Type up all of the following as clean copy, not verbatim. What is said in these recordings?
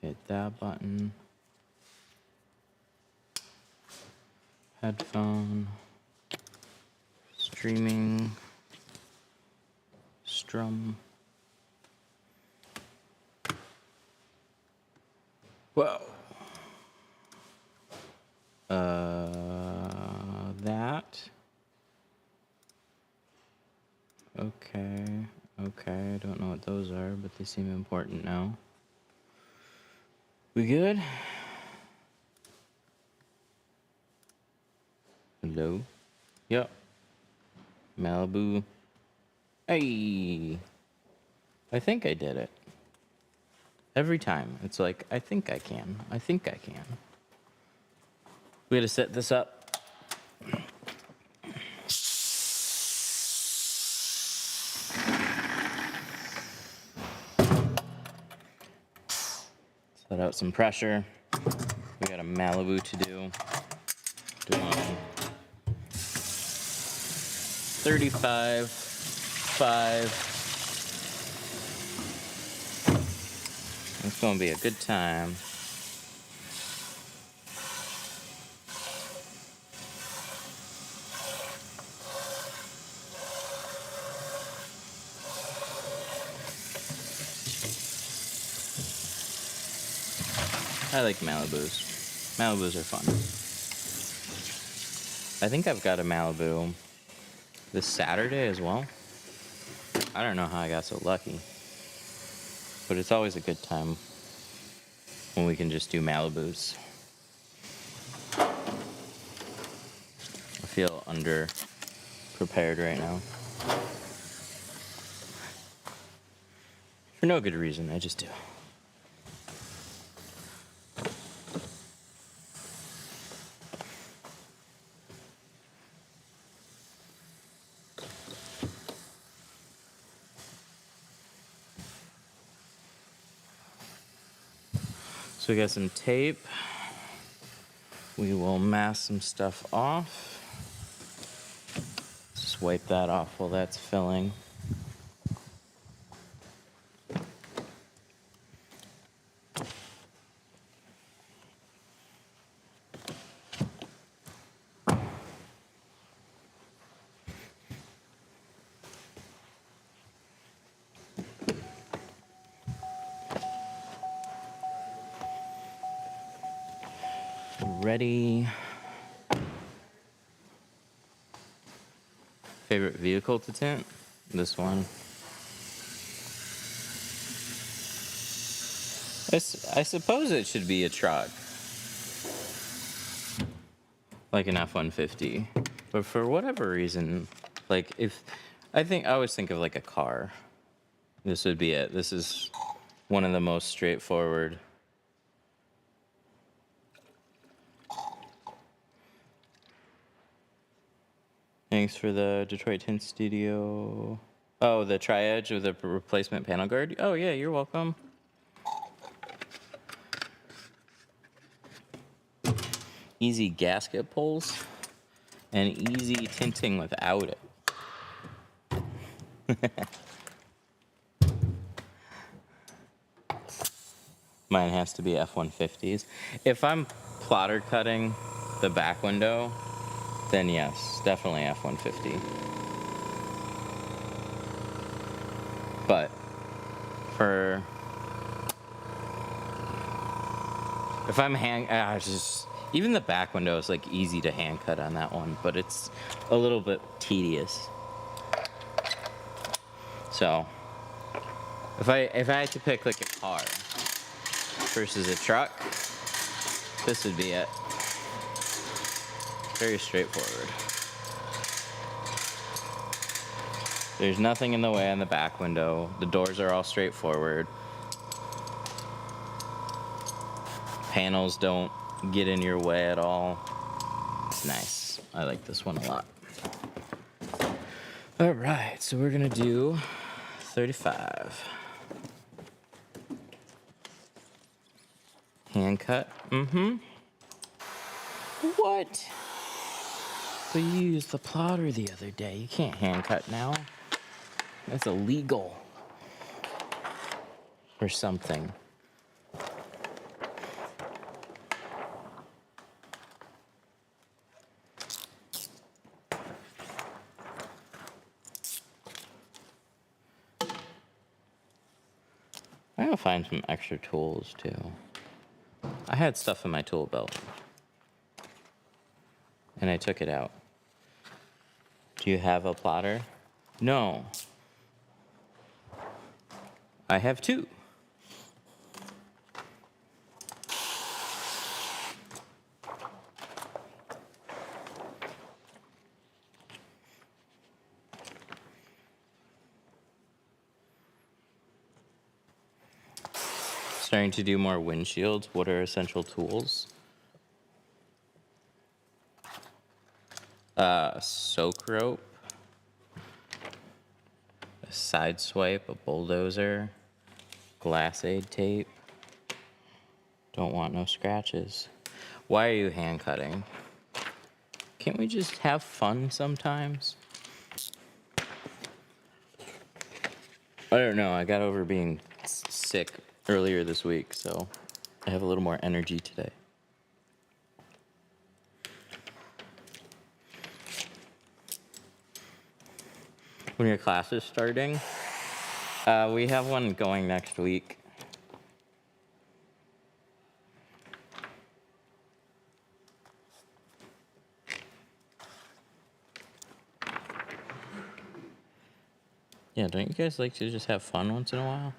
Hit that button. Headphone. Streaming. Strum. Whoa. That. Okay. Okay, I don't know what those are, but they seem important now. We good? Hello? Yep. Malibu. Hey! I think I did it. Every time. It's like, I think I can. I think I can. We gotta set this up. Let out some pressure. We got a Malibu to do. Doing 35, 5. It's gonna be a good time. I like Malibus. Malibus are fun. I think I've got a Malibu this Saturday as well. I don't know how I got so lucky. But it's always a good time when we can just do Malibus. I feel under-prepared right now. For no good reason, I just do. So we got some tape. We will mask some stuff off. Just wipe that off while that's filling. Ready. Favorite vehicle to tint? This one. I suppose it should be a truck. Like an F-150. But for whatever reason, like I always think of like a car. This would be it. This is one of the most straightforward. Thanks for the Detroit Tint Studio. Oh, the tri-edge with the replacement panel guard? Oh, yeah, you're welcome. Easy gasket pulls and easy tinting without it. Mine has to be F-150s. If I'm plotter cutting the back window, then yes, definitely F-150. But if I'm even the back window is like easy to hand cut on that one, but it's a little bit tedious. So if I had to pick like a car versus a truck, this would be it. Very straightforward. There's nothing in the way on the back window. The doors are all straightforward. Panels don't get in your way at all. It's nice. I like this one a lot. All right, so we're gonna do 35. Hand cut. What? But you used the plotter the other day. You can't hand cut now. That's illegal. Or something. find some extra tools too. I had stuff in my tool belt. And I took it out. Do you have a plotter? No. I have two. Starting to do more windshields. What are essential tools? Soak rope, a side swipe, a bulldozer, glass aid tape. Don't want no scratches. Why are you hand cutting? Can't we just have fun sometimes? I don't know. I got over being sick earlier this week, so I have a little more energy today. When your class is starting, we have one going next week. Yeah, don't you guys like to just have fun once in a while?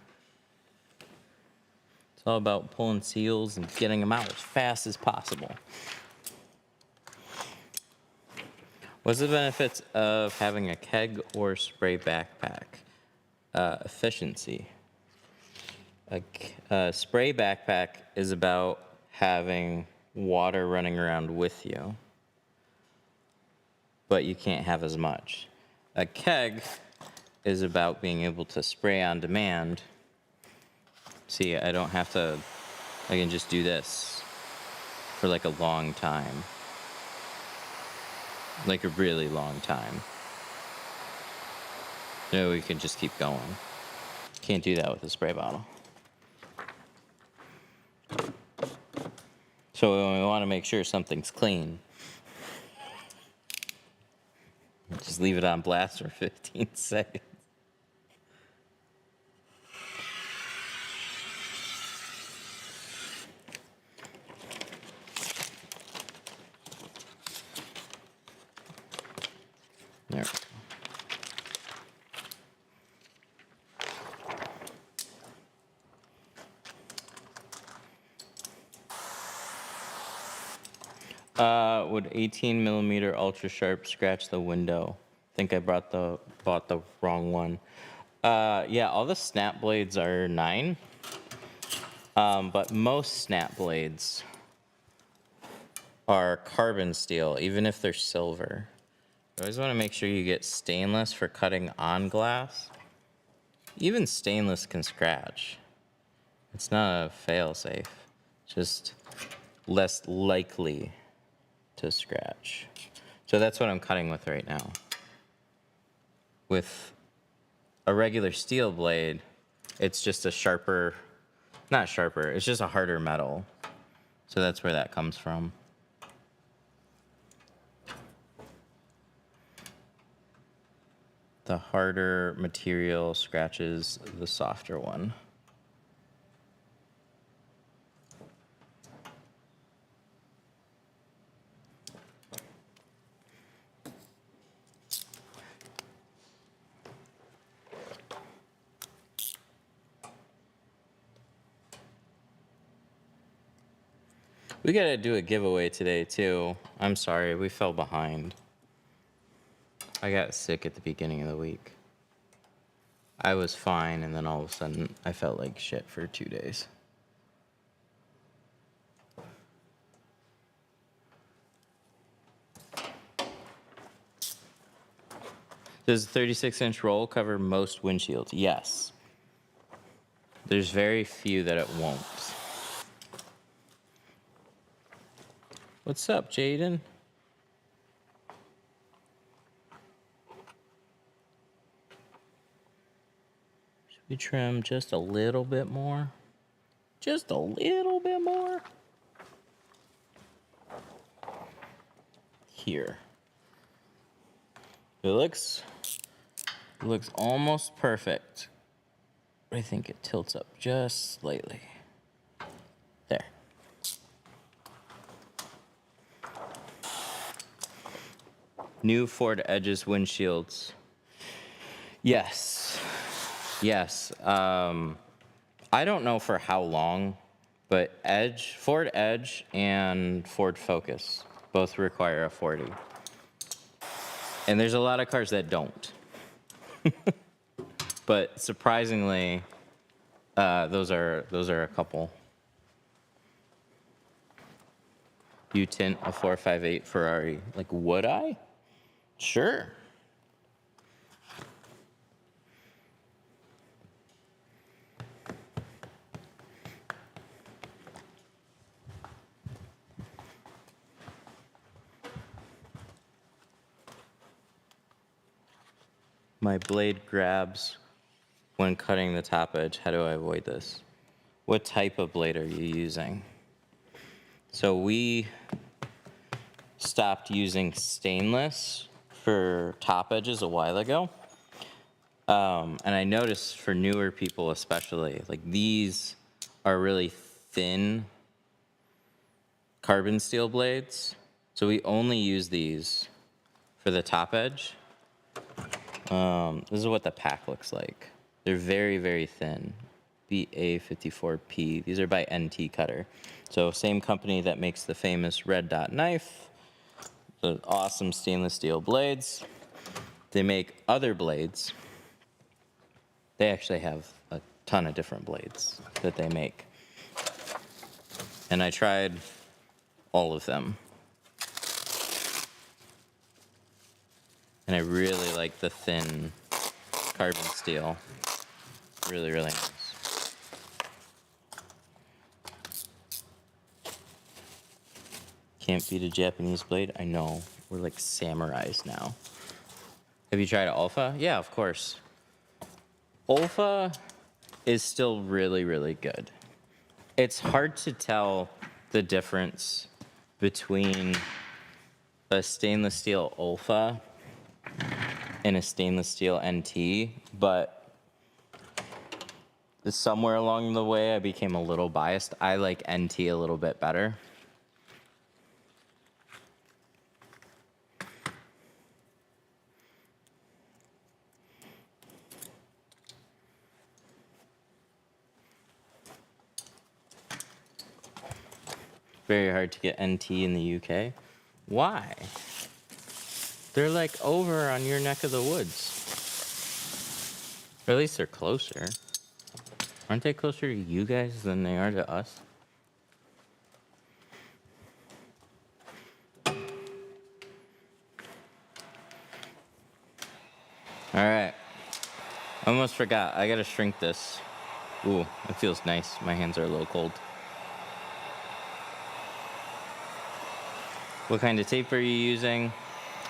It's all about pulling seals and getting them out as fast as possible. What's the benefits of having a keg or spray backpack? Efficiency. A spray backpack is about having water running around with you, but you can't have as much. A keg is about being able to spray on demand. See, I don't have to, I can just do this for like a long time. Like a really long time. No, we can just keep going. Can't do that with a spray bottle. So when we want to make sure something's clean, just leave it on blast for 15 seconds. There we go. Would 18 millimeter ultra sharp scratch the window? I think I bought the wrong one. Yeah, all the snap blades are 9. But most snap blades are carbon steel, even if they're silver. You always want to make sure you get stainless for cutting on glass. Even stainless can scratch. It's not a fail-safe. Just less likely to scratch. So that's what I'm cutting with right now. With a regular steel blade, it's just a sharper, not sharper, it's just a harder metal. So that's where that comes from. The harder material scratches the softer one. We gotta do a giveaway today too. I'm sorry, we fell behind. I got sick at the beginning of the week. I was fine, and then all of a sudden, I felt like shit for 2 days. Does a 36-inch roll cover most windshields? Yes. There's very few that it won't. What's up, Jaden? Should we trim just a little bit more? Just a little bit more? Here. It looks almost perfect. I think it tilts up just slightly. There. New Ford Edges windshields. Yes. Yes. I don't know for how long, but Ford Edge and Ford Focus both require a 40. And there's a lot of cars that don't. But surprisingly, those are a couple. You tint a 458 Ferrari. Like, would I? Sure. My blade grabs when cutting the top edge. How do I avoid this? What type of blade are you using? So we stopped using stainless for top edges a while ago. And I noticed for newer people especially, like these are really thin carbon steel blades. So we only use these for the top edge. This is what the pack looks like. They're very, very thin. BA54P. These are by NT Cutter. So same company that makes the famous red dot knife. The awesome stainless steel blades. They make other blades. They actually have a ton of different blades that they make. And I tried all of them. And I really like the thin carbon steel. Really, really nice. Can't beat a Japanese blade. I know. We're like samurais now. Have you tried Alpha? Yeah, of course. Alpha is still really, really good. It's hard to tell the difference between a stainless steel Alpha and a stainless steel NT, but somewhere along the way I became a little biased. I like NT a little bit better. Very hard to get NT in the UK. Why? They're like over on your neck of the woods. Or at least they're closer. Aren't they closer to you guys than they are to us? All right. I almost forgot. I gotta shrink this. Ooh, it feels nice. My hands are a little cold. What kind of tape are you using?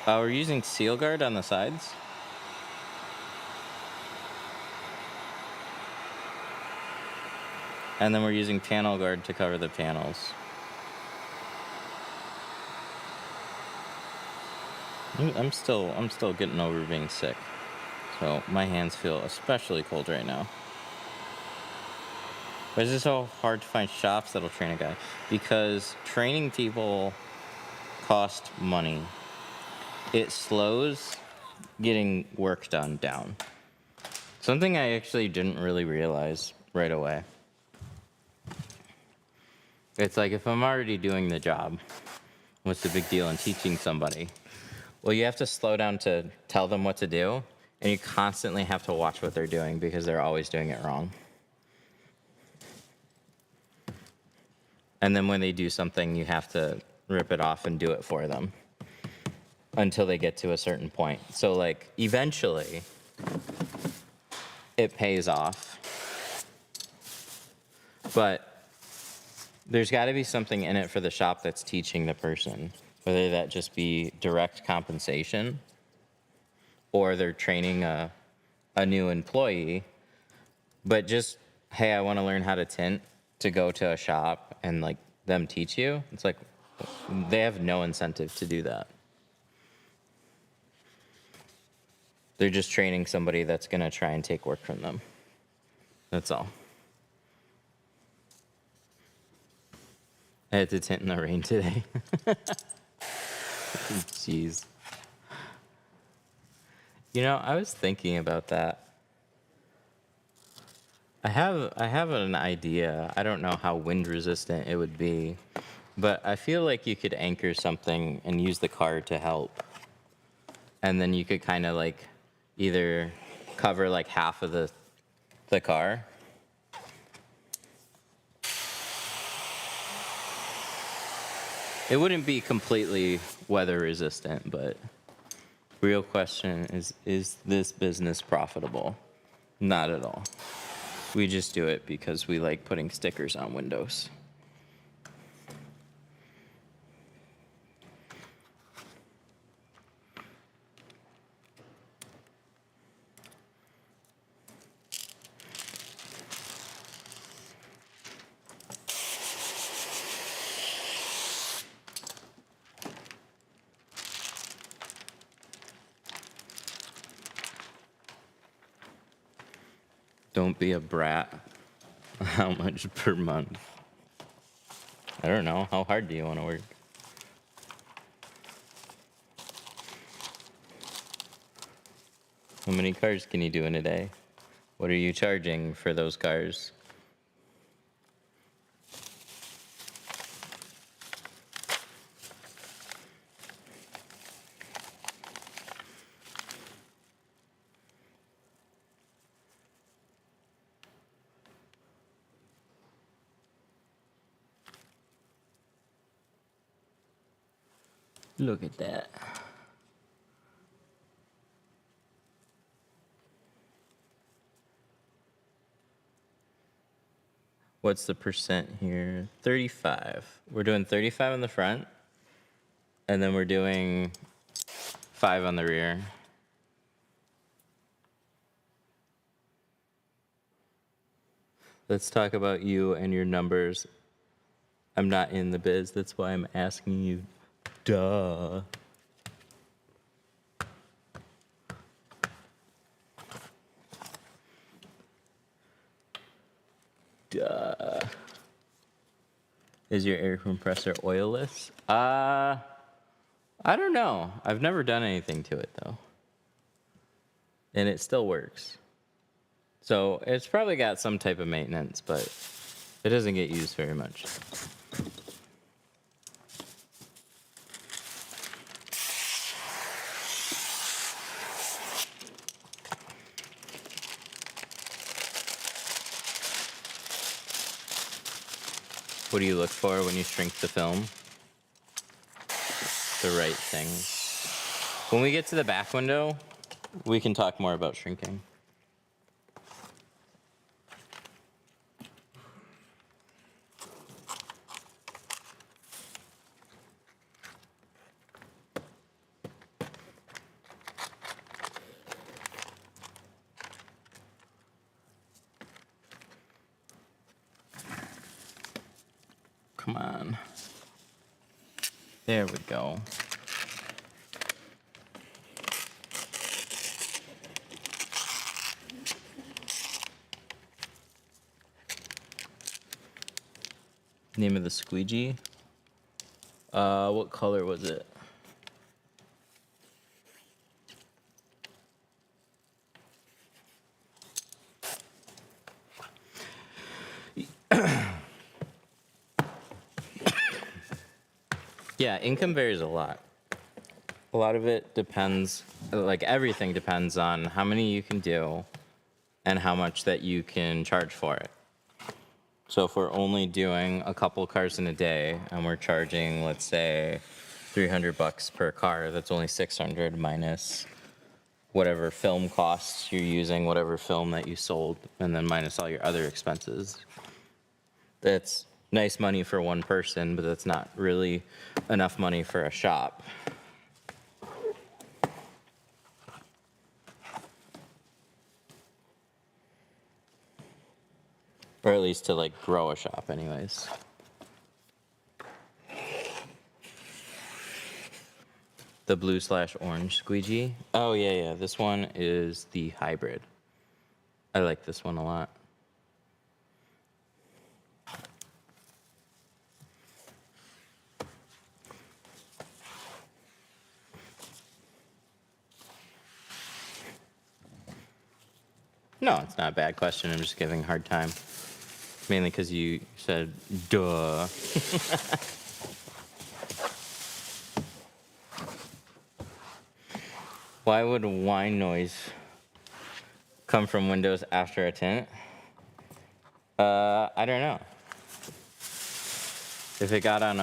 We're using Seal Guard on the sides. And then we're using Panel Guard to cover the panels. I'm still getting over being sick. So my hands feel especially cold right now. Why is it so hard to find shops that'll train a guy? Because training people cost money. It slows getting work done down. Something I actually didn't really realize right away. It's like if I'm already doing the job, what's the big deal in teaching somebody? Well, you have to slow down to tell them what to do, and you constantly have to watch what they're doing because they're always doing it wrong. And then when they do something, you have to rip it off and do it for them until they get to a certain point. So, like, eventually, it pays off. But there's got to be something in it for the shop that's teaching the person, whether that just be direct compensation or they're training a new employee. But just, hey, I want to learn how to tint, to go to a shop and like them teach you. It's like they have no incentive to do that. They're just training somebody that's going to try and take work from them. That's all. I had to tint in the rain today. Jeez. You know, I was thinking about that. I have an idea. I don't know how wind resistant it would be, but I feel like you could anchor something and use the car to help. And then you could kind of like either cover like half of the car. It wouldn't be completely weather resistant, but real question is this business profitable? Not at all. We just do it because we like putting stickers on windows. Don't be a brat. How much per month? I don't know. How hard do you want to work? How many cars can you do in a day? What are you charging for those cars? Look at that. What's the percent here? 35. We're doing 35 on the front, and then we're doing 5 on the rear. Let's talk about you and your numbers. I'm not in the biz, that's why I'm asking you. Duh. Duh. Is your air compressor oilless? I don't know. I've never done anything to it though. And it still works. So it's probably got some type of maintenance, but it doesn't get used very much. What do you look for when you shrink the film? The right things. When we get to the back window, we can talk more about shrinking. Come on. There we go. Name of the squeegee? What color was it? Yeah, income varies a lot. A lot of it depends, like everything depends on how many you can do and how much that you can charge for it. So if we're only doing a couple cars in a day and we're charging, let's say, $300 per car, that's only 600 minus whatever film costs you're using, whatever film that you sold, and then minus all your other expenses. That's nice money for one person, but that's not really enough money for a shop. Or at least to like grow a shop anyways. The blue/orange squeegee. Oh yeah, this one is the hybrid. I like this one a lot. No, it's not a bad question. I'm just giving a hard time. Mainly because you said, duh. Why would whine noise come from windows after a tint? I don't know. If it got on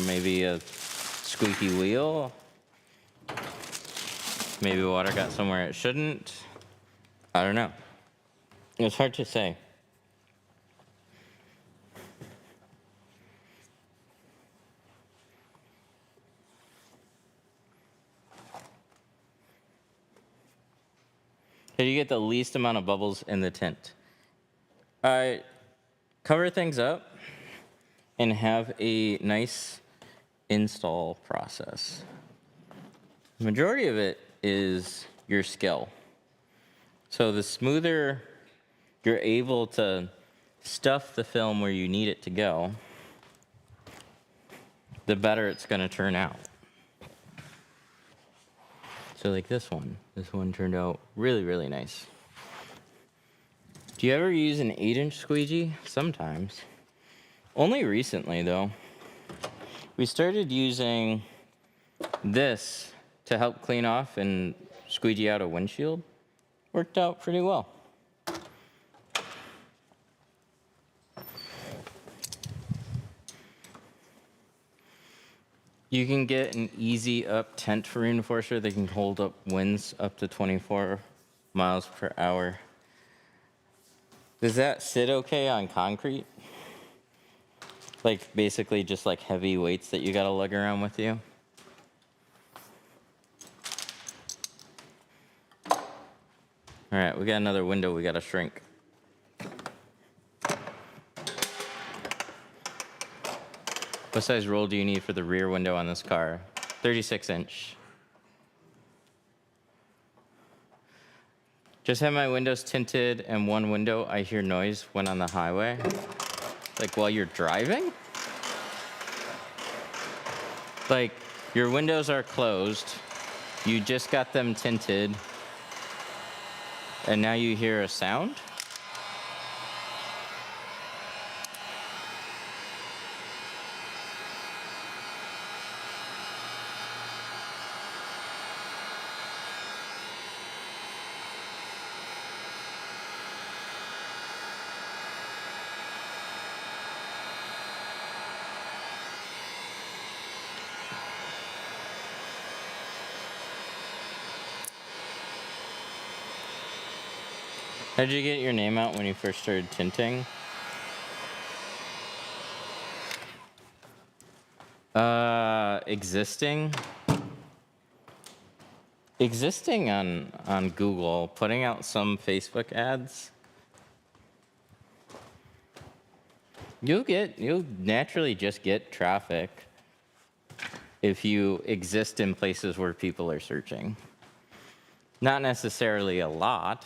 maybe a squeaky wheel, maybe water got somewhere it shouldn't. I don't know. It's hard to say. How do you get the least amount of bubbles in the tint? Cover things up and have a nice install process. The majority of it is your skill. So the smoother you're able to stuff the film where you need it to go, the better it's going to turn out. So like this one turned out really, really nice. Do you ever use an 8-inch squeegee? Sometimes. Only recently though. We started using this to help clean off and squeegee out a windshield. Worked out pretty well. You can get an easy up tent reinforcer that can hold up winds up to 24 miles per hour. Does that sit okay on concrete? Like basically just like heavy weights that you gotta lug around with you? All right, we got another window we gotta shrink. What size roll do you need for the rear window on this car? 36-inch. Just have my windows tinted and one window I hear noise when on the highway. Like while you're driving? Like your windows are closed, you just got them tinted, and now you hear a sound? How did you get your name out when you first started tinting? Existing on Google, putting out some Facebook ads. You'll naturally just get traffic if you exist in places where people are searching. Not necessarily a lot,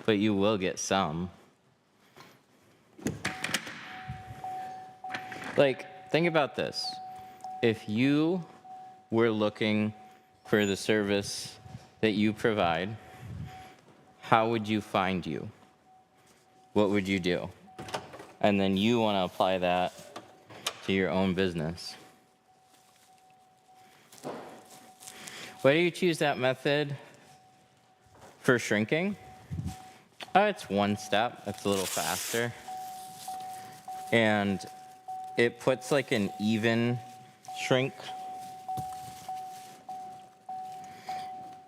but you will get some. Like, think about this. If you were looking for the service that you provide, how would you find you? What would you do? And then you want to apply that to your own business. Why do you choose that method for shrinking? It's one step. It's a little faster. And it puts like an even shrink.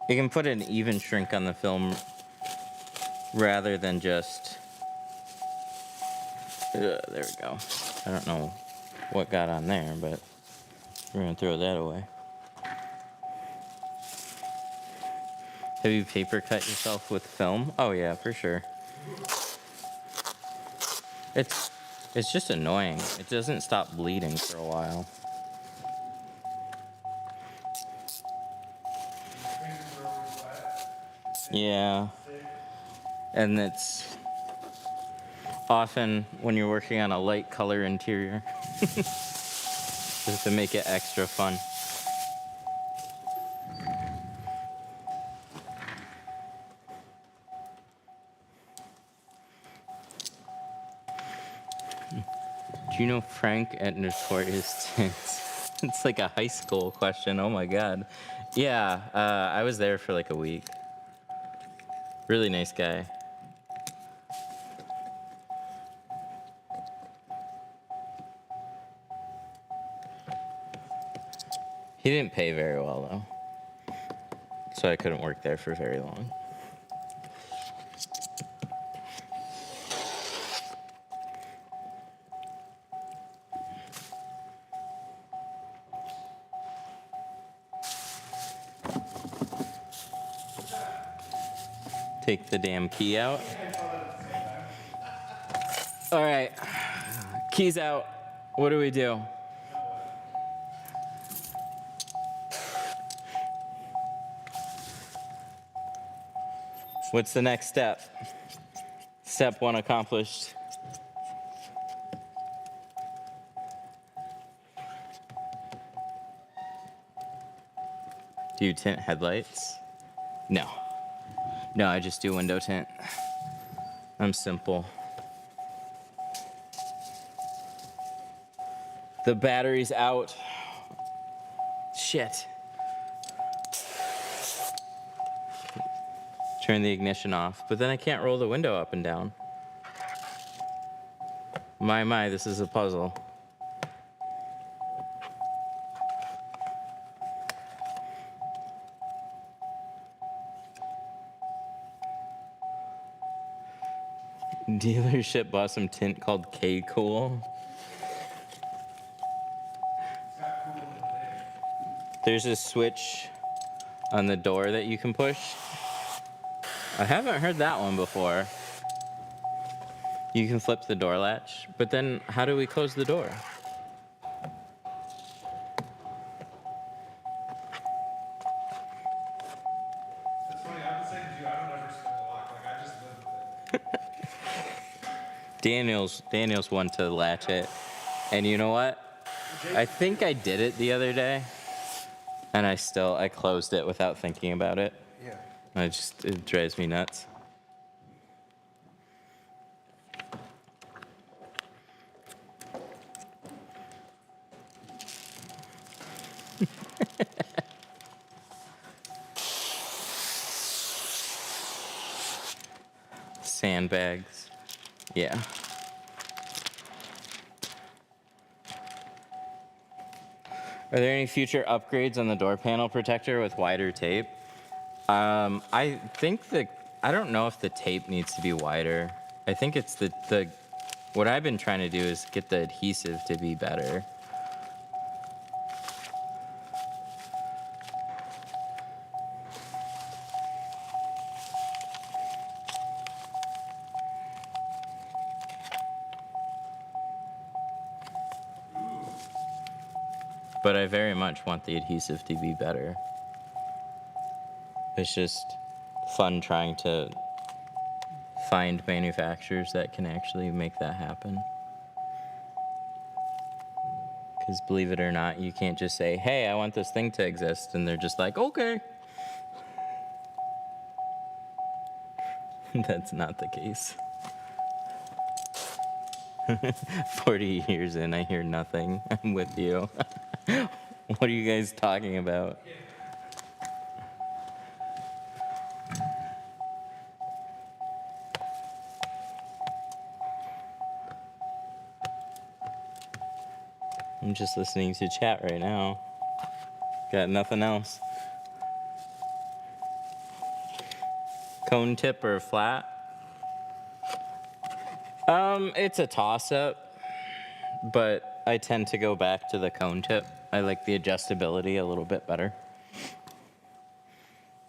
You can put an even shrink on the film rather than just... there we go. I don't know what got on there, but we're going to throw that away. Have you paper cut yourself with film? Oh yeah, for sure. It's just annoying. It doesn't stop bleeding for a while. Yeah. And it's often when you're working on a light color interior. Just to make it extra fun. Do you know Frank at Notorious Tints? It's like a high school question. Oh my god. Yeah, I was there for like a week. Really nice guy. He didn't pay very well though, so I couldn't work there for very long. Take the damn key out. All right, keys out. What do we do? What's the next step? Step 1 accomplished. Do you tint headlights? No. No, I just do window tint. I'm simple. The battery's out. Shit. Turn the ignition off, but then I can't roll the window up and down. My, this is a puzzle. Dealership bought some tint called K-Cool. There's a switch on the door that you can push. I haven't heard that one before. You can flip the door latch, but then how do we close the door? That's funny, I'm the same as you. I don't ever spin the lock. Like, I just live with it. Daniel's one to latch it. And you know what? I think I did it the other day. And I closed it without thinking about it. Yeah. It drives me nuts. Sandbags. Yeah. Are there any future upgrades on the door panel protector with wider tape? I don't know if the tape needs to be wider. I think it's what I've been trying to do is get the adhesive to be better. But I very much want the adhesive to be better. It's just fun trying to find manufacturers that can actually make that happen. Because believe it or not, you can't just say, hey, I want this thing to exist, and they're just like, okay. That's not the case. 40 years in, I hear nothing. I'm with you. What are you guys talking about? I'm just listening to chat right now. Got nothing else. Cone tip or flat? It's a toss-up, but I tend to go back to the cone tip. I like the adjustability a little bit better.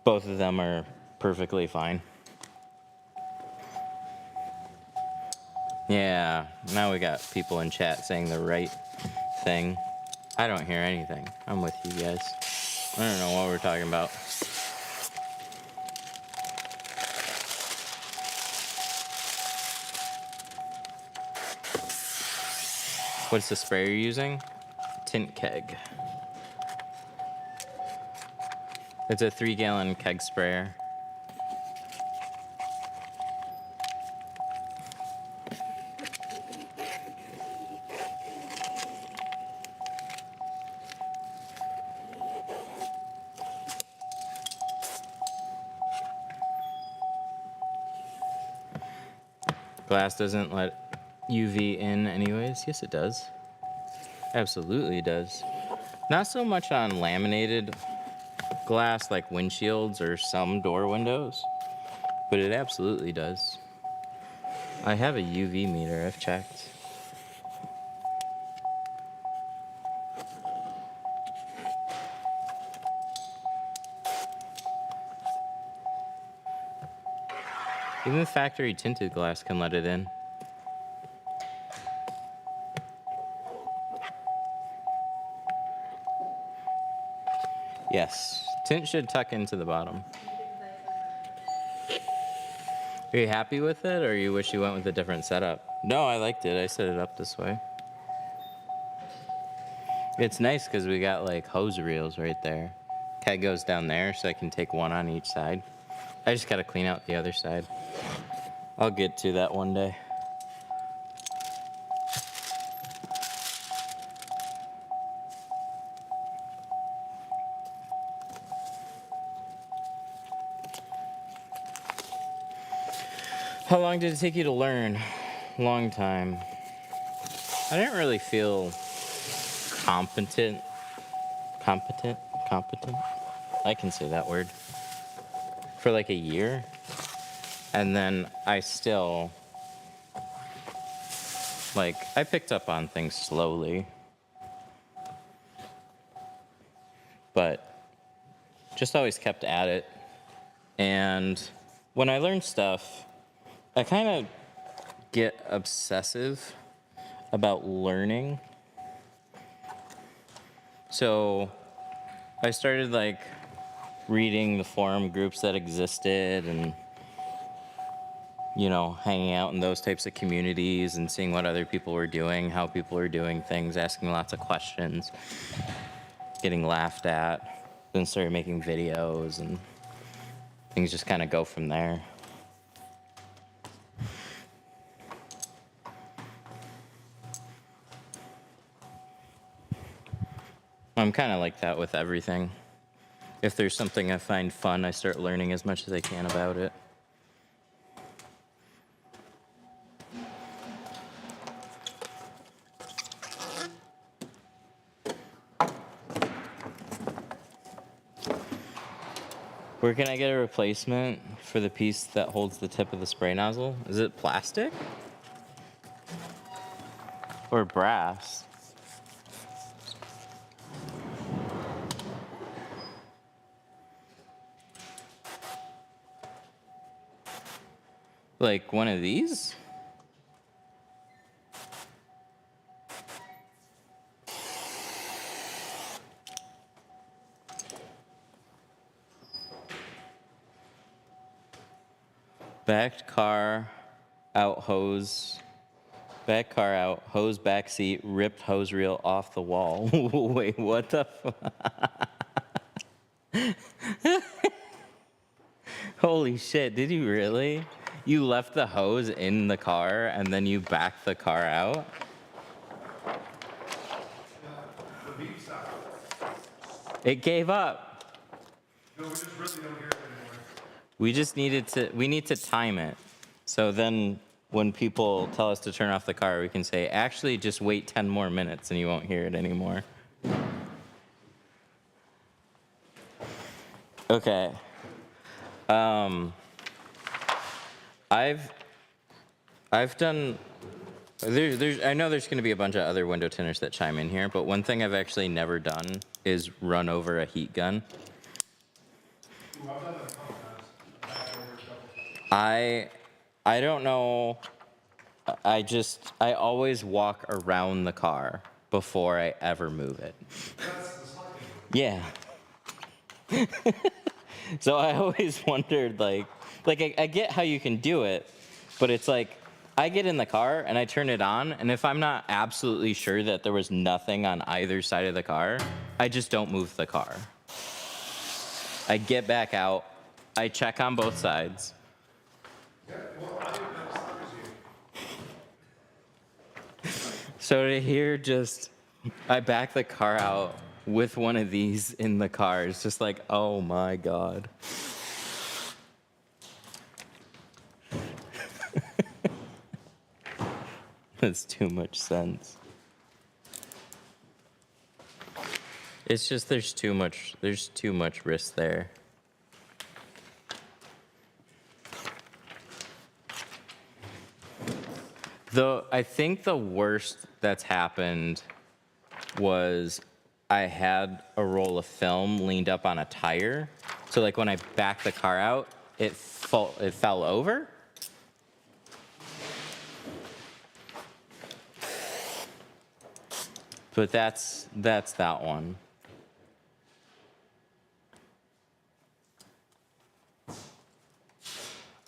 Both of them are perfectly fine. Yeah, now we got people in chat saying the right thing. I don't hear anything. I'm with you guys. I don't know what we're talking about. What's the spray you're using? Tint keg. It's a 3-gallon keg sprayer. Glass doesn't let UV in anyways. Yes, it does. Absolutely does. Not so much on laminated glass like windshields or some door windows, but it absolutely does. I have a UV meter, I've checked. Even the factory tinted glass can let it in. Yes, tint should tuck into the bottom. Are you happy with it, or you wish you went with a different setup? No, I liked it. I set it up this way. It's nice because we got like hose reels right there. Keg goes down there, so I can take one on each side. I just gotta clean out the other side. I'll get to that one day. How long did it take you to learn? Long time. I didn't really feel competent. Competent? I can say that word. For like a year. And then I still, like, I picked up on things slowly. But just always kept at it. And when I learn stuff, I kind of get obsessive about learning. So I started like reading the forum groups that existed and, you know, hanging out in those types of communities and seeing what other people were doing, how people were doing things, asking lots of questions, getting laughed at, then started making videos and things just kind of go from there. I'm kind of like that with everything. If there's something I find fun, I start learning as much as I can about it. Where can I get a replacement for the piece that holds the tip of the spray nozzle? Is it plastic? Or brass? Like one of these? Back car out hose. Back car out, hose back seat, ripped hose reel off the wall. Wait, what the Holy shit, did you really? You left the hose in the car and then you backed the car out? The beep stopped. It gave up. No, we just really don't hear it anymore. We need to time it. So then when people tell us to turn off the car, we can say, actually just wait 10 more minutes and you won't hear it anymore. Okay. I've done, I know there's going to be a bunch of other window tinters that chime in here, but one thing I've actually never done is run over a heat gun. Ooh, I've done that a couple times. Back over a couple. I don't know. I always walk around the car before I ever move it. That's the smart thing. Yeah. So I always wondered, like I get how you can do it, but it's like I get in the car and I turn it on, and if I'm not absolutely sure that there was nothing on either side of the car, I just don't move the car. I get back out, I check on both sides. Yeah, well, I didn't know as So to hear just, I back the car out with one of these in the car, it's just like, oh my God. That's too much sense. It's just there's too much risk there. Though I think the worst that's happened was I had a roll of film leaned up on a tire. So like when I backed the car out, it fell over. But that's that one.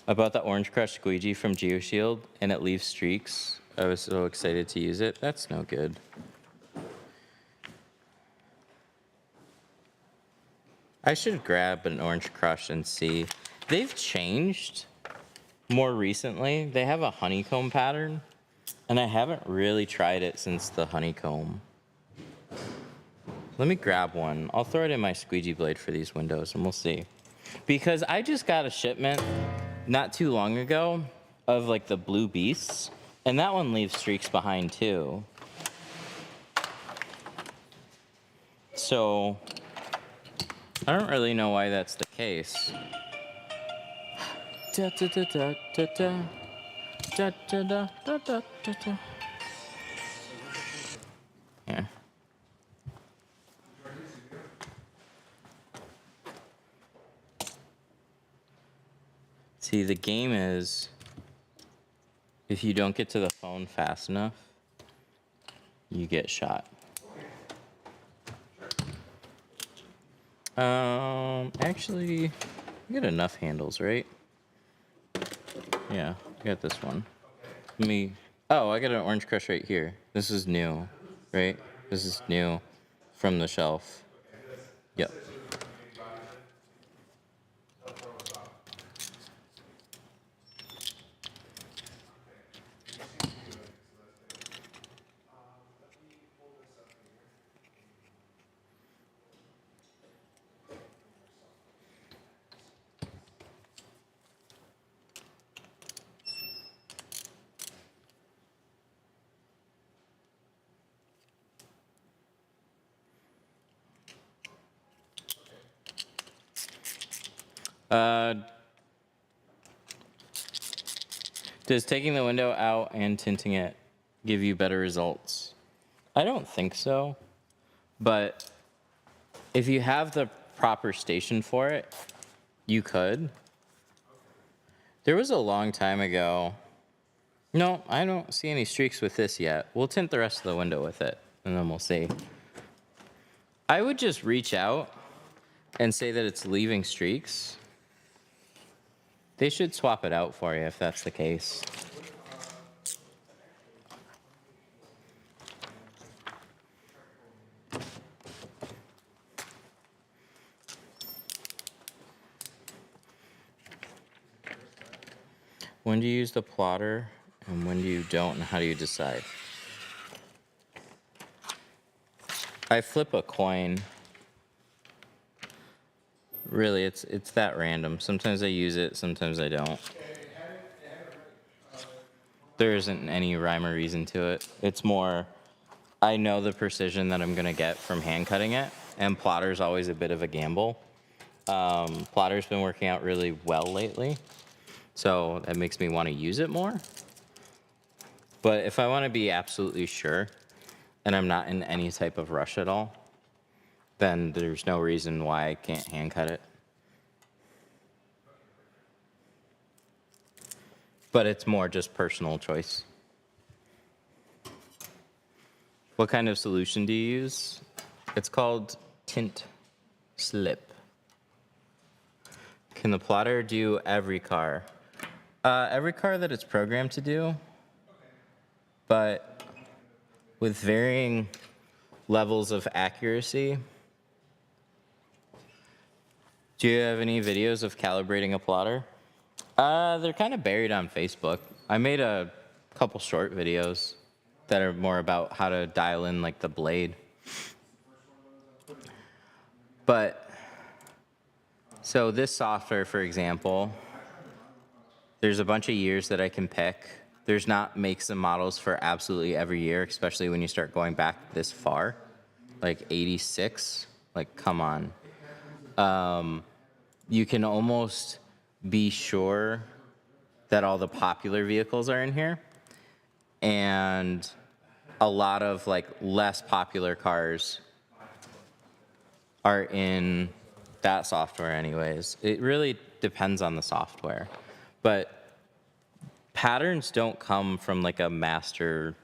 I bought the Orange Crush squeegee from GeoShield, and it leaves streaks. I was so excited to use it. That's no good. I should grab an Orange Crush and see. They've changed more recently. They have a honeycomb pattern, and I haven't really tried it since the honeycomb. Let me grab one. I'll throw it in my squeegee blade for these windows, and we'll see. Because I just got a shipment not too long ago of like the Blue Beasts, and that one leaves streaks behind too. So I don't really know why that's the case. Da, da, da, da, da, da. Da, da, da, da, da, da, da. Yeah. See, the game is if you don't get to the phone fast enough, you get shot. Actually, you got enough handles, right? Yeah, I got this one. Oh, I got an Orange Crush right here. This is new, right? This is new from the shelf. Yep. Does taking the window out and tinting it give you better results? I don't think so, but if you have the proper station for it, you could. There was a long time ago. No, I don't see any streaks with this yet. We'll tint the rest of the window with it, and then we'll see. I would just reach out and say that it's leaving streaks. They should swap it out for you if that's the case. When do you use the plotter and when do you don't, and how do you decide? I flip a coin. Really, it's that random. Sometimes I use it, sometimes I don't. There isn't any rhyme or reason to it. It's more, I know the precision that I'm gonna get from hand cutting it, and plotter's always a bit of a gamble. Plotter's been working out really well lately, so that makes me want to use it more. But if I want to be absolutely sure, and I'm not in any type of rush at all, then there's no reason why I can't hand cut it. But it's more just personal choice. What kind of solution do you use? It's called Tint Slip. Can the plotter do every car? Every car that it's programmed to do, but with varying levels of accuracy. Do you have any videos of calibrating a plotter? They're kind of buried on Facebook. I made a couple short videos that are more about how to dial in like the blade. But, so this software, for example, there's a bunch of years that I can pick. there's not makes and models for absolutely every year, especially when you start going back this far, like 86. Like, come on. You can almost be sure that all the popular vehicles are in here, and a lot of like less popular cars are in that software anyways. It really depends on the software, but patterns don't come from like a master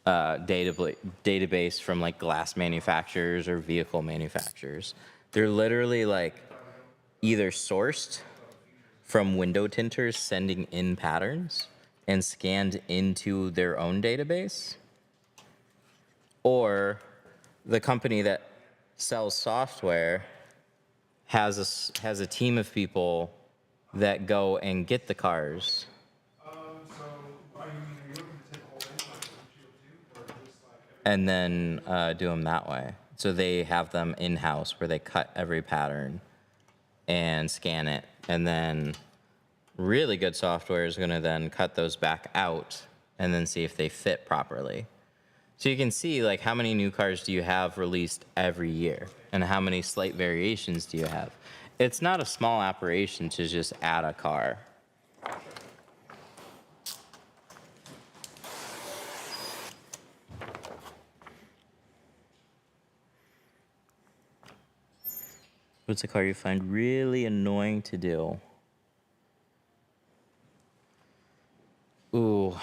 database from like glass manufacturers or vehicle manufacturers. They're literally like either sourced from window tinters sending in patterns and scanned into their own database, or the company that sells software has a team of people that go and get the cars So, are you looking to take the whole thing, like Windshield too, or just like? and then do them that way. So they have them in-house where they cut every pattern and scan it, and then really good software is going to then cut those back out and then see if they fit properly. So you can see like how many new cars do you have released every year and how many slight variations do you have. It's not a small operation to just add a car. What's a car you find really annoying to do? Ooh.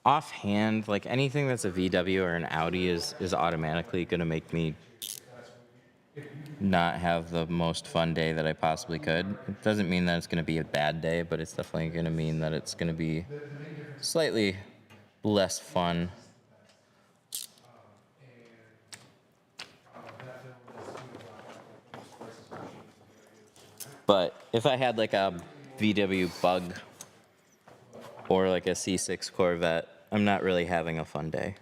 Offhand, like anything that's a VW or an Audi is automatically going to make me not have the most fun day that I possibly could. It doesn't mean that it's going to be a bad day, but it's definitely going to mean that it's going to be slightly less fun. But if I had like a VW Bug or like a C6 Corvette, I'm not really having a fun day.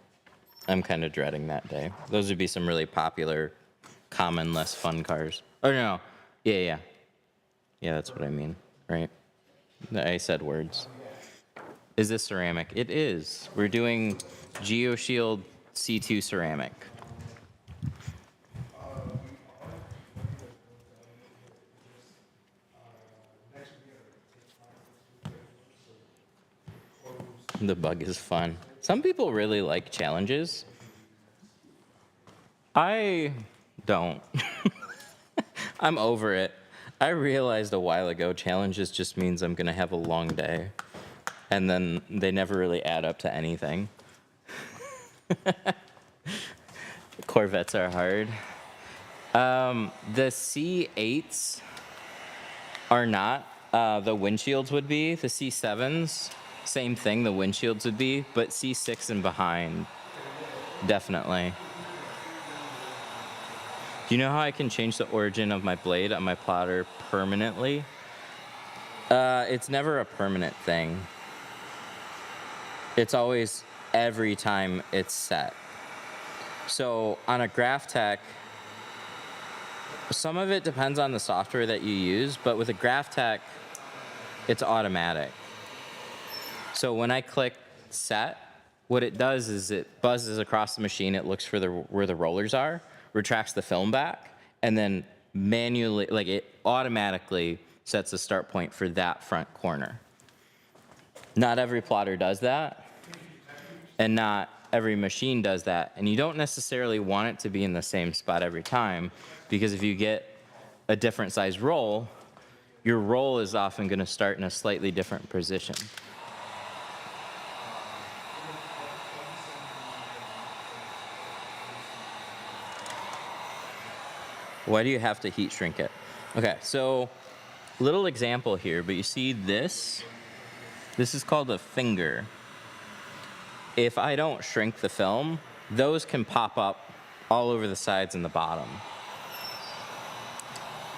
I'm kind of dreading that day. Those would be some really popular, common, less fun cars. Oh, no. Yeah. Yeah, that's what I mean, right? I said words. Is this ceramic? It is. We're doing GeoShield C2 ceramic. The bug is fun. Some people really like challenges. I don't. I'm over it. I realized a while ago challenges just means I'm going to have a long day. And then they never really add up to anything. Corvettes are hard. The C8s are not. The windshields would be. The C7s, same thing, the windshields would be. But C6 and behind, definitely. Do you know how I can change the origin of my blade on my plotter permanently? It's never a permanent thing. It's always every time it's set. So on a GraphTech, some of it depends on the software that you use, but with a GraphTech, it's automatic. So when I click set, what it does is it buzzes across the machine, it looks for where the rollers are, retracts the film back, and then manually, like it automatically sets a start point for that front corner. Not every plotter does that, and not every machine does that. And you don't necessarily want it to be in the same spot every time, because if you get a different size roll, your roll is often going to start in a slightly different position. Why do you have to heat shrink it? Okay, so little example here, but you see this? This is called a finger. If I don't shrink the film, those can pop up all over the sides and the bottom.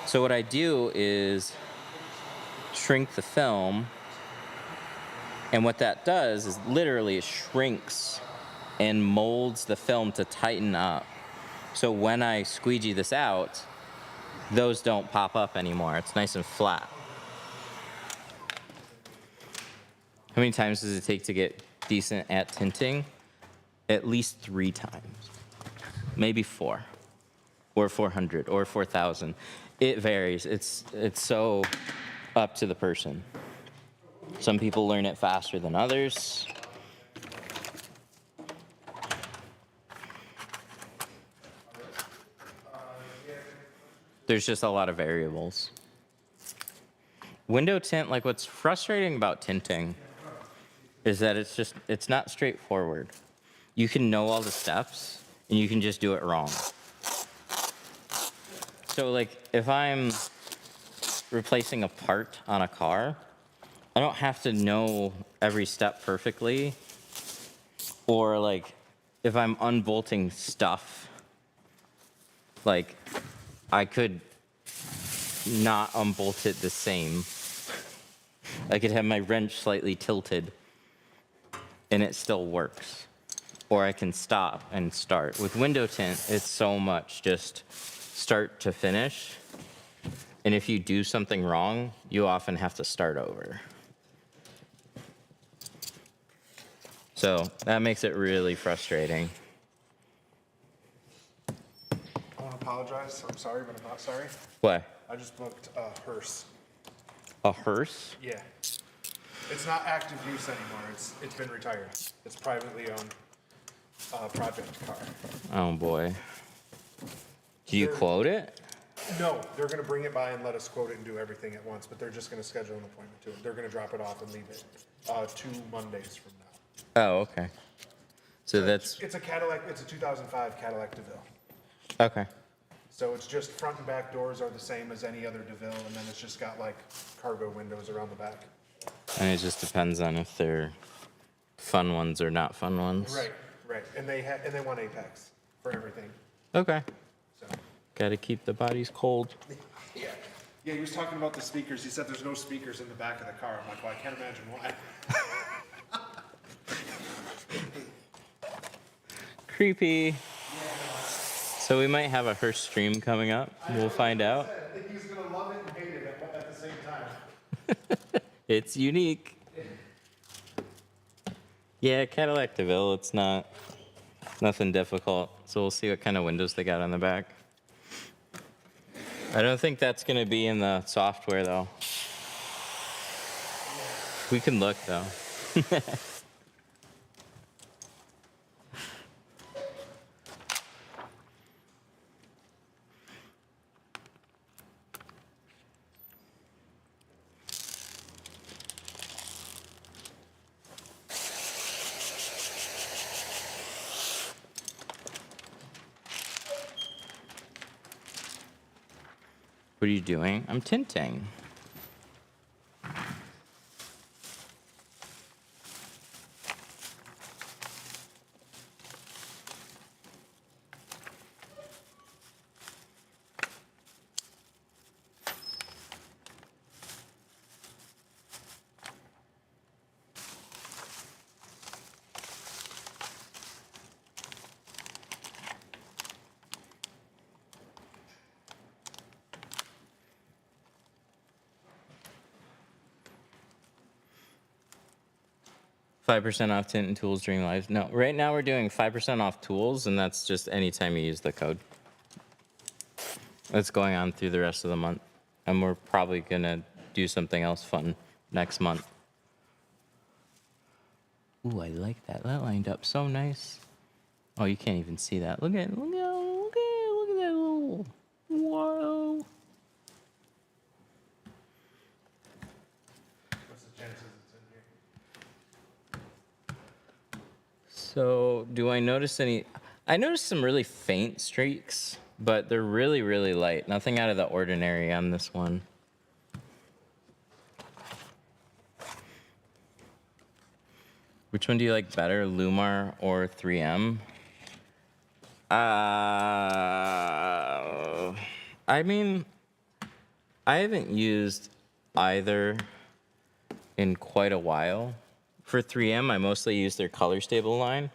So what I do is shrink the film, and what that does is literally it shrinks and molds the film to tighten up. So when I squeegee this out, those don't pop up anymore. It's nice and flat. How many times does it take to get decent at tinting? At least 3 times. Maybe 4. Or 400 or 4,000. It varies. It's so up to the person. Some people learn it faster than others. There's just a lot of variables. Window tint, like what's frustrating about tinting is that it's not straightforward. You can know all the steps and you can just do it wrong. So like if I'm replacing a part on a car, I don't have to know every step perfectly. Or like if I'm unbolting stuff, like I could not unbolt it the same. I could have my wrench slightly tilted and it still works. Or I can stop and start. With window tint, it's so much just start to finish. And if you do something wrong, you often have to start over. So that makes it really frustrating. I want to apologize. I'm sorry, but I'm not sorry. What? I just booked a hearse. A hearse? Yeah. It's not active use anymore. It's been retired. It's privately owned project car. Oh boy. Do you quote it? No, they're going to bring it by and let us quote it and do everything at once, but they're just going to schedule an appointment to it. They're going to drop it off and leave it 2 Mondays from now. Oh, okay. So that's It's a Cadillac. It's a 2005 Cadillac DeVille. okay. So it's just front and back doors are the same as any other DeVille, and then it's just got like cargo windows around the back. And it just depends on if they're fun ones or not fun ones. Right, right. And they want Apex for everything. Okay. So Got to keep the bodies cold. yeah, yeah. He was talking about the speakers. He said there's no speakers in the back of the car. I'm like, well, I can't imagine why. Creepy. So we might have a hearse stream coming up. We'll find out. I think he's gonna love it and hate it at the same time. It's unique. Yeah, Cadillac DeVille, it's nothing difficult. So we'll see what kind of windows they got on the back. I don't think that's going to be in the software, though. We can look, though. What are you doing? I'm tinting. 5% off Tint and Tools during live. No, right now we're doing 5% off tools, and that's just anytime you use the code. That's going on through the rest of the month. And we're probably going to do something else fun next month. Ooh, I like that. That lined up so nice. Oh, you can't even see that. Look at that little. Whoa. What's the chances it's in here? So, do I notice any? I noticed some really faint streaks, but they're really, really light. Nothing out of the ordinary on this one. Which one do you like better, Lumar or 3M? I mean, I haven't used either in quite a while. For 3M, I mostly use their color stable line.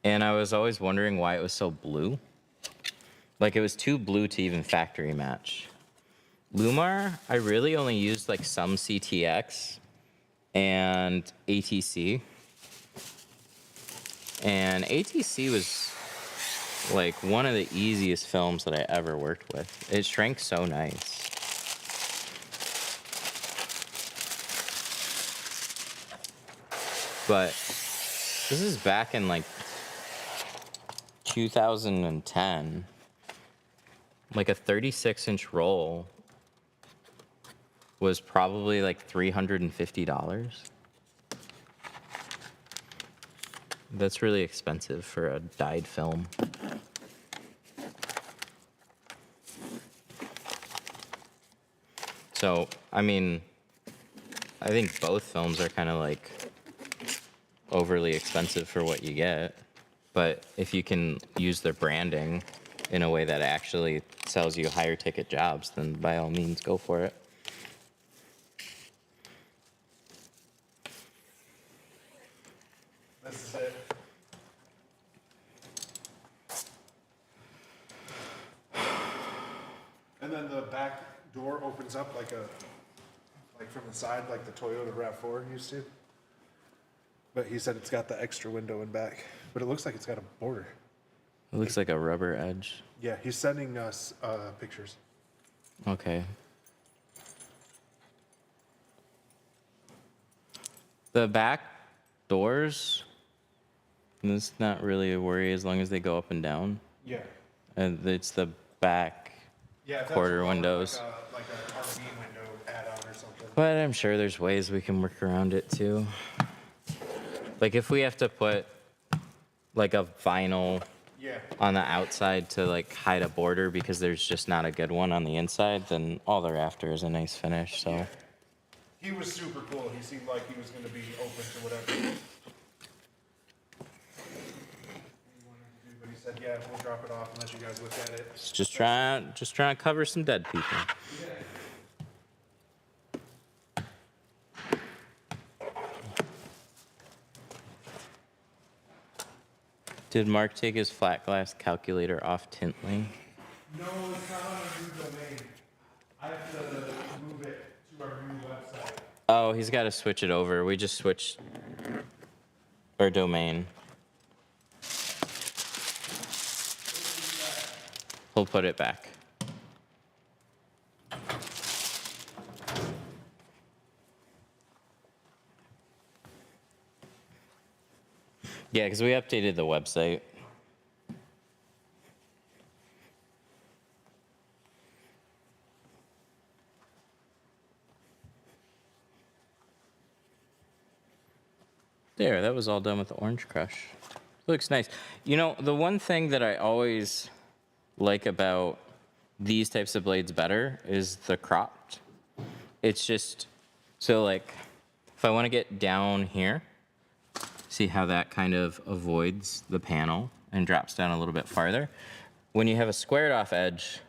And I was always wondering why it was so blue. Like it was too blue to even factory match. Lumar, I really only used like some CTX and ATC. And ATC was like one of the easiest films that I ever worked with. It shrank so nice. But this is back in like 2010. Like a 36-inch roll was probably like $350. That's really expensive for a dyed film. So, I mean, I think both films are kind of like overly expensive for what you get. But if you can use their branding in a way that actually sells you higher ticket jobs, then by all means, go for it. This is it. And then the back door opens up like from the side, like the Toyota RAV4 used to. But he said it's got the extra window in back, but it looks like it's got a border. It looks like a rubber edge. Yeah, he's sending us pictures. Okay. The back doors, it's not really a worry as long as they go up and down. Yeah. And it's the back quarter windows. Like a RV window add-on or something. But I'm sure there's ways we can work around it too. Like if we have to put like a vinyl on the outside to like hide a border because there's just not a good one on the inside, then all they're after is a nice finish. So. Yeah. He was super cool. He seemed like he was going to be open to whatever he wanted to do, but he said, "Yeah, we'll drop it off and let you guys look at it." It's just trying to cover some dead people. Did Mark take his flat glass calculator off Tintly? No, it's not on a new domain. I have to move it to our new website. Oh, he's got to switch it over. We just switched our domain. He'll put it back. Yeah, because we updated the website. There, that was all done with the Orange Crush. Looks nice. You know, the one thing that I always like about these types of blades better is the cropped. It's just, so like, if I want to get down here, see how that kind of avoids the panel and drops down a little bit farther. When you have a squared off edge,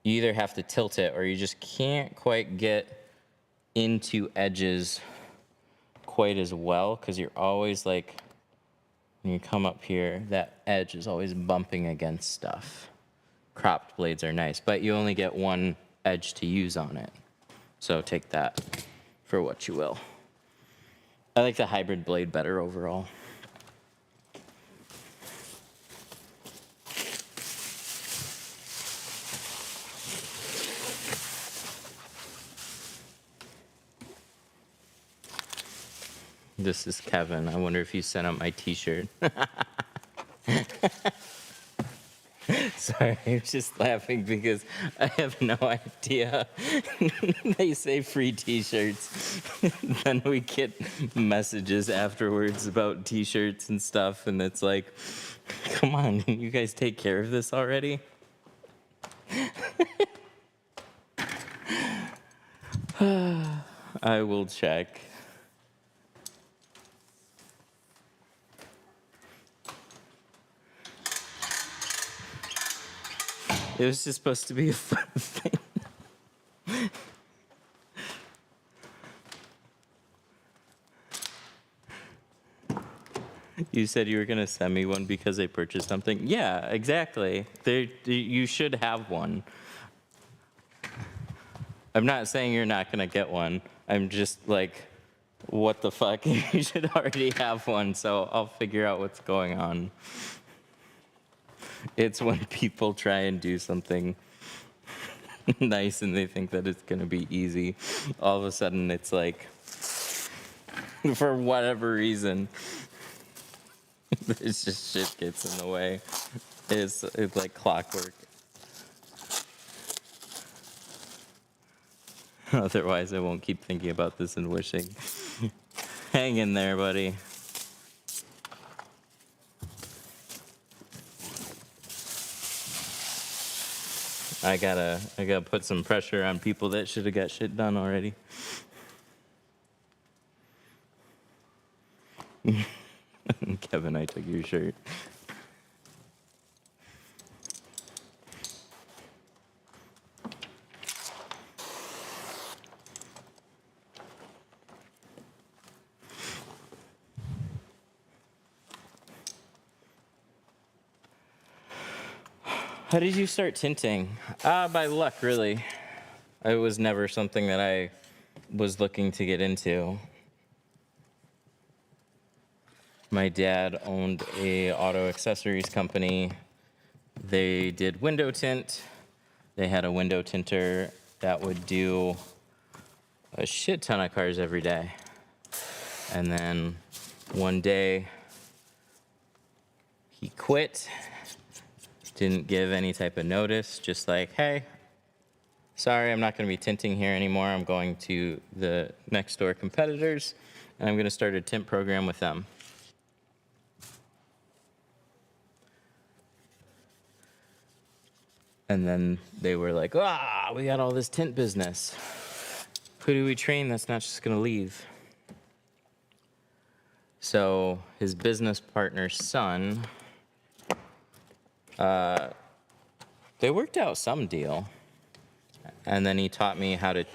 you either have to tilt it or you just can't quite get into edges quite as well, because you're always like, when you come up here, that edge is always bumping against stuff. Cropped blades are nice, but you only get one edge to use on it. So take that for what you will. I like the hybrid blade better overall. This is Kevin. I wonder if he sent out my t-shirt. Sorry, I'm just laughing because I have no idea. They say free t-shirts. Then we get messages afterwards about t-shirts and stuff, and it's like, come on, you guys take care of this already? I will check. It was just supposed to be a fun thing. You said you were going to send me one because I purchased something? Yeah, exactly. You should have one. I'm not saying you're not going to get one. I'm just like, what the fuck? You should already have one, so I'll figure out what's going on. It's when people try and do something nice and they think that it's gonna be easy. All of a sudden, it's like, for whatever reason, it's just shit gets in the way. It's like clockwork. Otherwise, I won't keep thinking about this and wishing. Hang in there, buddy. I gotta put some pressure on people that should have got shit done already. Kevin, I took your shirt. How did you start tinting? By luck, really. It was never something that I was looking to get into. My dad owned a auto accessories company. They did window tint. They had a window tinter that would do a shit ton of cars every day. And then one day, he quit. Didn't give any type of notice, just like, hey, sorry, I'm not going to be tinting here anymore. I'm going to the next door competitors, and I'm going to start a tint program with them. And then they were like, we got all this tint business. Who do we train that's not just going to leave? So his business partner's son, they worked out some deal. And then he taught me how to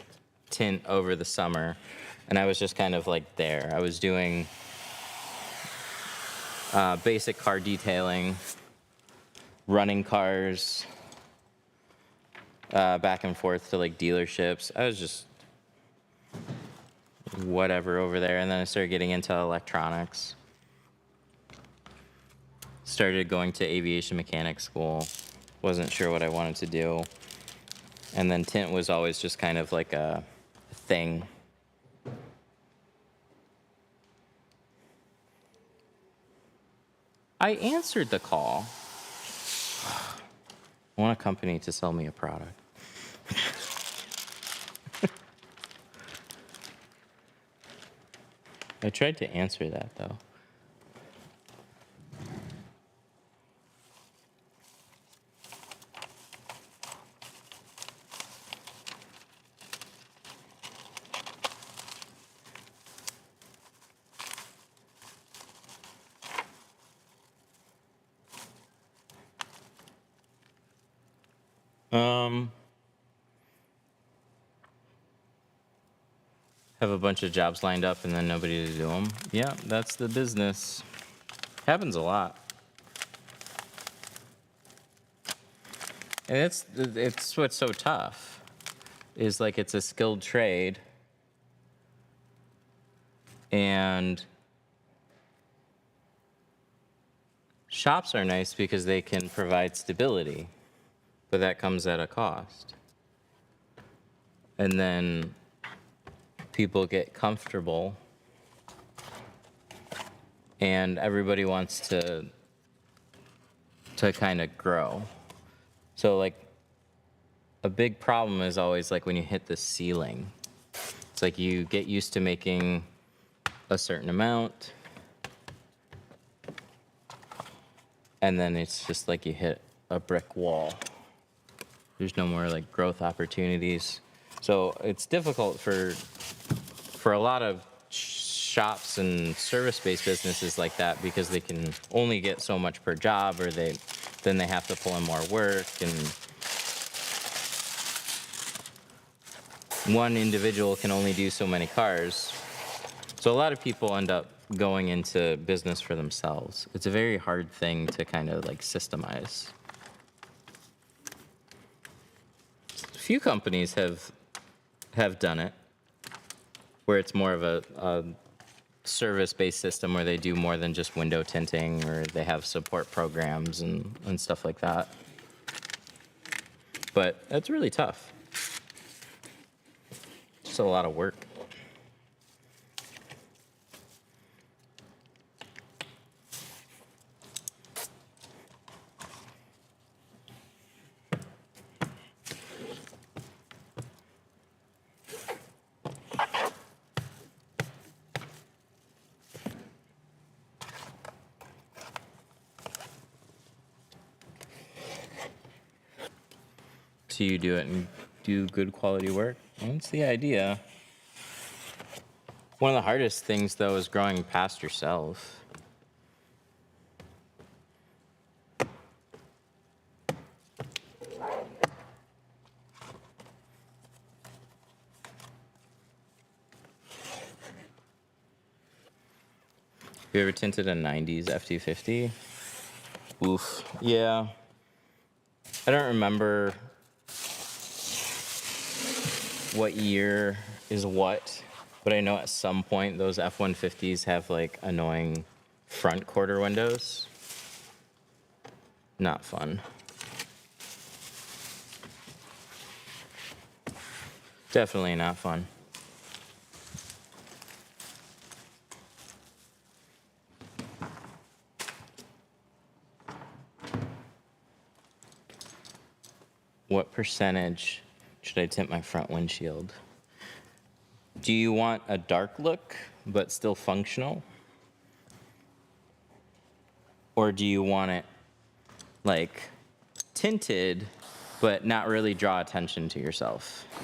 tint over the summer. And I was just kind of like there. I was doing basic car detailing, running cars back and forth to like dealerships. I was just whatever over there. And then I started getting into electronics. Started going to aviation mechanic school. Wasn't sure what I wanted to do. And then tint was always just kind of like a thing. I answered the call. I want a company to sell me a product. I tried to answer that though. Have a bunch of jobs lined up and then nobody to do them. Yeah, that's the business. Happens a lot. And it's what's so tough is like it's a skilled trade, and shops are nice because they can provide stability, but that comes at a cost. And then people get comfortable and everybody wants to kind of grow. So like a big problem is always like when you hit the ceiling. It's like you get used to making a certain amount, and then it's just like you hit a brick wall. There's no more like growth opportunities. So it's difficult for a lot of shops and service-based businesses like that because they can only get so much per job, or then they have to pull in more work, and one individual can only do so many cars. So a lot of people end up going into business for themselves. It's a very hard thing to kind of like systemize. A few companies have done it. where it's more of a service-based system where they do more than just window tinting, or they have support programs and stuff like that. But that's really tough. Just a lot of work. So you do it and do good quality work. That's the idea. One of the hardest things, though, is growing past yourself. You ever tinted a 90s F-250? Oof. Yeah. I don't remember what year is what, but I know at some point those F-150s have like annoying front quarter windows. Not fun. Definitely not fun. What percentage should I tint my front windshield? Do you want a dark look but still functional? Or do you want it like tinted but not really draw attention to yourself? –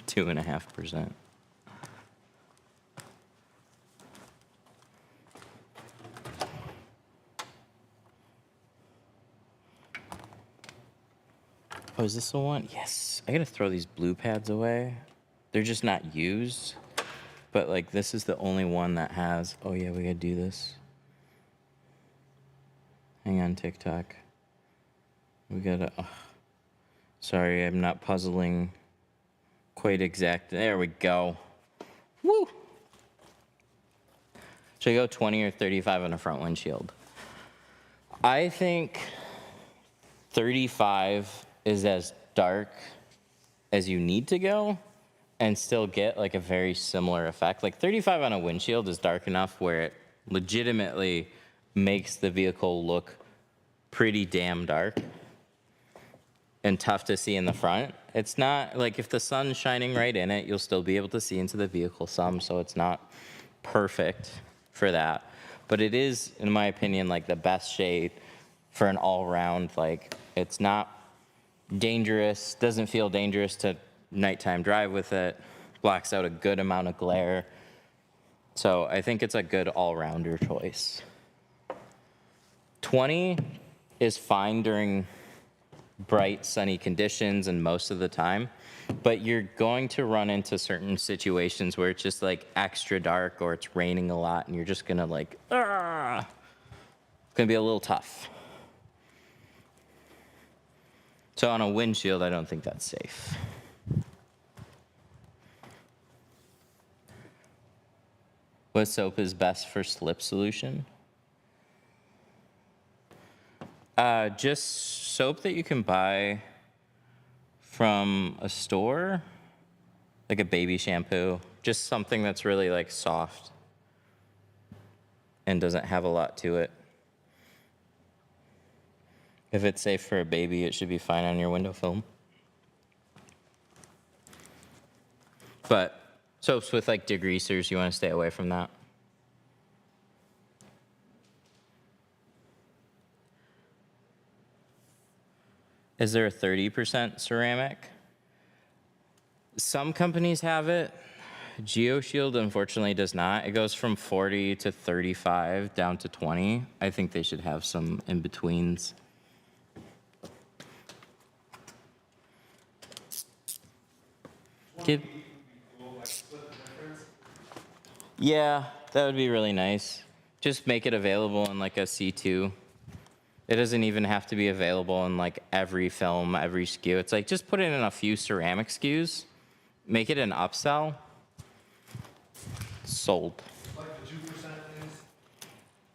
2.5%. Oh, is this the one? Yes. I gotta throw these blue pads away. They're just not used. But like this is the only one that has, oh yeah, we gotta do this. Hang on, TikTok. We gotta, sorry, I'm not puzzling quite exact. There we go. Woo! Should I go 20 or 35 on a front windshield? I think 35 is as dark as you need to go and still get like a very similar effect. Like 35 on a windshield is dark enough where it legitimately makes the vehicle look pretty damn dark and tough to see in the front. It's not like if the sun's shining right in it, you'll still be able to see into the vehicle some, so it's not perfect for that. But it is, in my opinion, like the best shade for an all-round, like it's not dangerous, doesn't feel dangerous to nighttime drive with it, blocks out a good amount of glare. So I think it's a good all-rounder choice. 20 is fine during bright, sunny conditions and most of the time, but you're going to run into certain situations where it's just like extra dark or it's raining a lot and you're just gonna like, it's gonna be a little tough. So on a windshield, I don't think that's safe. What soap is best for slip solution? Just soap that you can buy from a store, like a baby shampoo, just something that's really like soft and doesn't have a lot to it. If it's safe for a baby, it should be fine on your window film. But soaps with like degreasers, you want to stay away from that. Is there a 30% ceramic? Some companies have it. GeoShield unfortunately does not. It goes from 40 to 35 down to 20. I think they should have some in-betweens. Give, yeah, that would be really nice. Just make it available in like a C2. It doesn't even have to be available in like every film, every SKU. It's like just put it in a few ceramic SKUs, make it an upsell. Sold. Like the 2% things?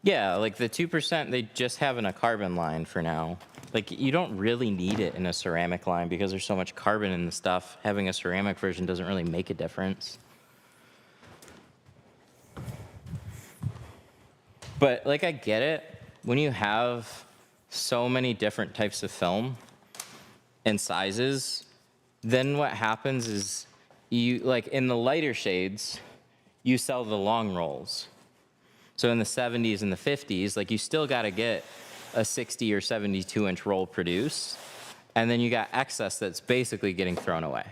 Yeah, like the 2%, they just have in a carbon line for now. Like you don't really need it in a ceramic line because there's so much carbon in the stuff. Having a ceramic version doesn't really make a difference. But like I get it, when you have so many different types of film and sizes, then what happens is you, like in the lighter shades, you sell the long rolls. So in the 70s and the 50s, like you still got to get a 60 or 72 inch roll produced, and then you got excess that's basically getting thrown away.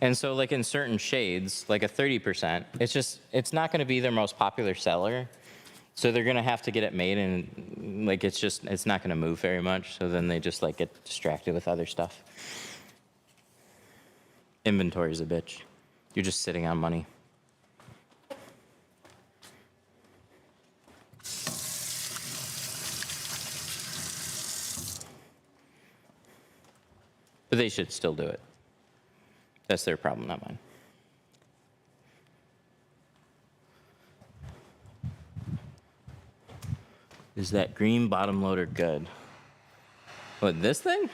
And so like in certain shades, like a 30%, it's not going to be their most popular seller. So they're going to have to get it made, and like it's not going to move very much. So then they just like get distracted with other stuff. Inventory's a bitch. You're just sitting on money. But they should still do it. That's their problem, not mine. Is that green bottom loader good? What, this thing?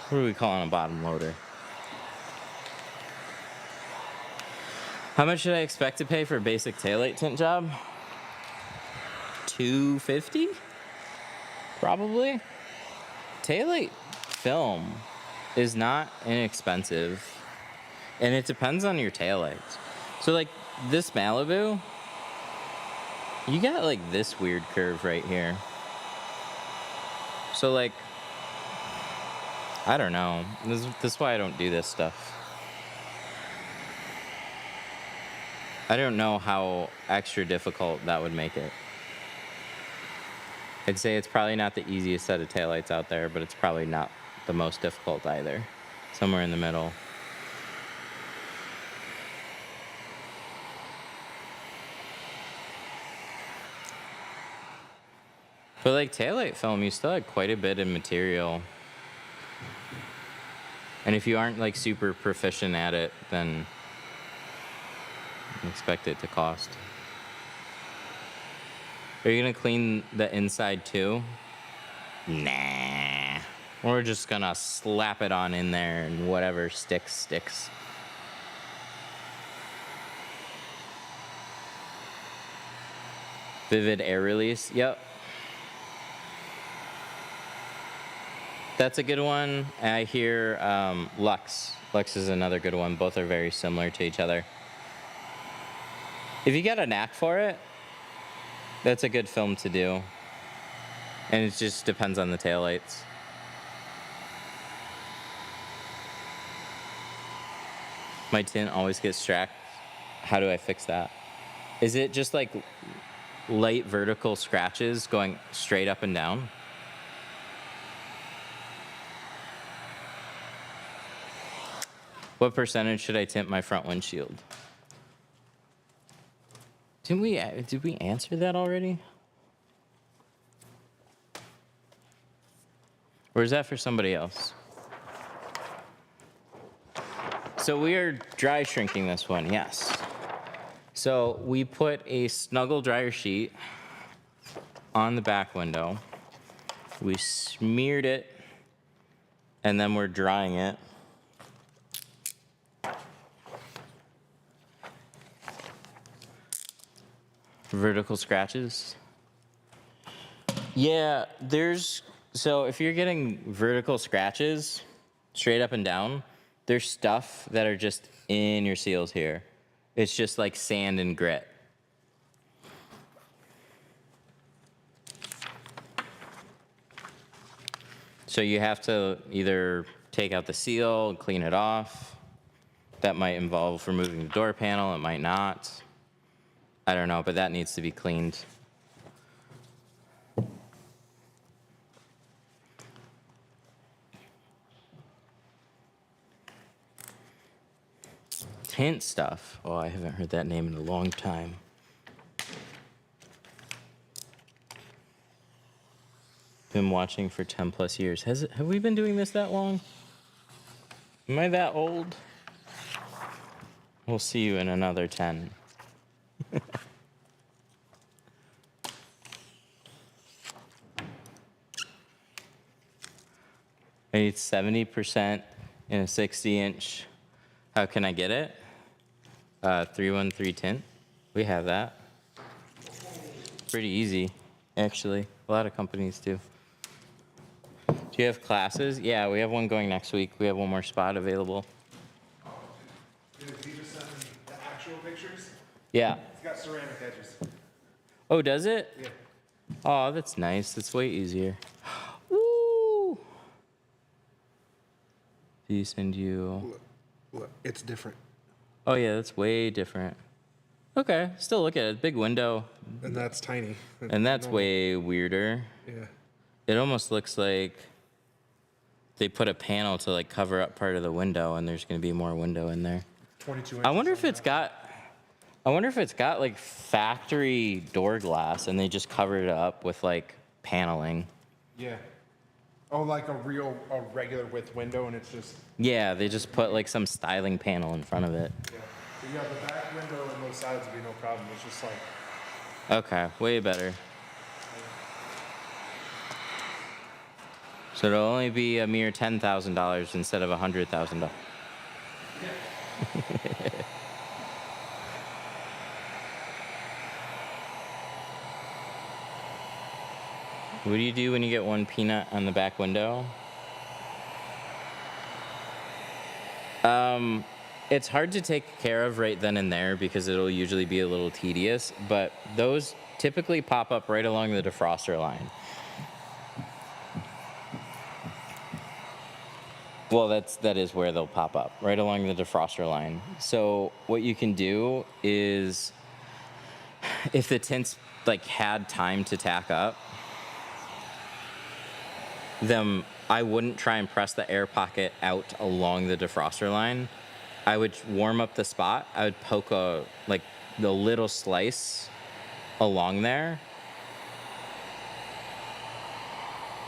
What are we calling a bottom loader? How much should I expect to pay for a basic taillight tint job? $250? Probably. Taillight film is not inexpensive, and it depends on your taillights. So like this Malibu, you got like this weird curve right here. So like, I don't know. This is why I don't do this stuff. I don't know how extra difficult that would make it. I'd say it's probably not the easiest set of taillights out there, but it's probably not the most difficult either. Somewhere in the middle. But like taillight film, you still have quite a bit of material. And if you aren't like super proficient at it, then expect it to cost. Are you gonna clean the inside too? Nah. We're just gonna slap it on in there and whatever sticks, sticks. Vivid air release, yep. That's a good one. I hear Lux. Lux is another good one. Both are very similar to each other. If you got a knack for it, that's a good film to do. And it just depends on the taillights. My tint always gets stracked. How do I fix that? Is it just like light vertical scratches going straight up and down? What percentage should I tint my front windshield? Did we answer that already? Or is that for somebody else? So we are dry shrinking this one, yes. So we put a snuggle dryer sheet on the back window. We smeared it, and then we're drying it. Vertical scratches. Yeah, so if you're getting vertical scratches straight up and down, there's stuff that are just in your seals here. It's just like sand and grit. So you have to either take out the seal and clean it off. That might involve removing the door panel, it might not. I don't know, but that needs to be cleaned. Tint stuff. Oh, I haven't heard that name in a long time. Been watching for 10 plus years. Have we been doing this that long? Am I that old? We'll see you in another 10. I need 70% in a 60-inch. How can I get it? 313 tint. We have that. Pretty easy, actually. A lot of companies do. Do you have classes? Yeah, we have one going next week. We have one more spot available. Did he just send me the actual pictures? Yeah. It's got ceramic edges. Oh, does it? Yeah. Oh, that's nice. That's way easier. Woo! Did he send you? Look, it's different. Oh, yeah, that's way different. Okay, still look at it. Big window. And that's tiny. And that's way weirder. Yeah. It almost looks like they put a panel to like cover up part of the window, and there's going to be more window in there. 22 inches. I wonder if it's got like factory door glass, and they just covered it up with like paneling. Yeah. Oh, like a regular width window, and it's just. Yeah, they just put like some styling panel in front of it. Yeah. But yeah, the back window and those sides would be no problem. It's just like. Okay, way better. So it'll only be a mere $10,000 instead of $100,000. What do you do when you get one peanut on the back window? It's hard to take care of right then and there because it'll usually be a little tedious, but those typically pop up right along the defroster line. Well, that is where they'll pop up, right along the defroster line. So what you can do is, if the tint's like had time to tack up, then I wouldn't try and press the air pocket out along the defroster line. I would warm up the spot. I would poke the little slice along there,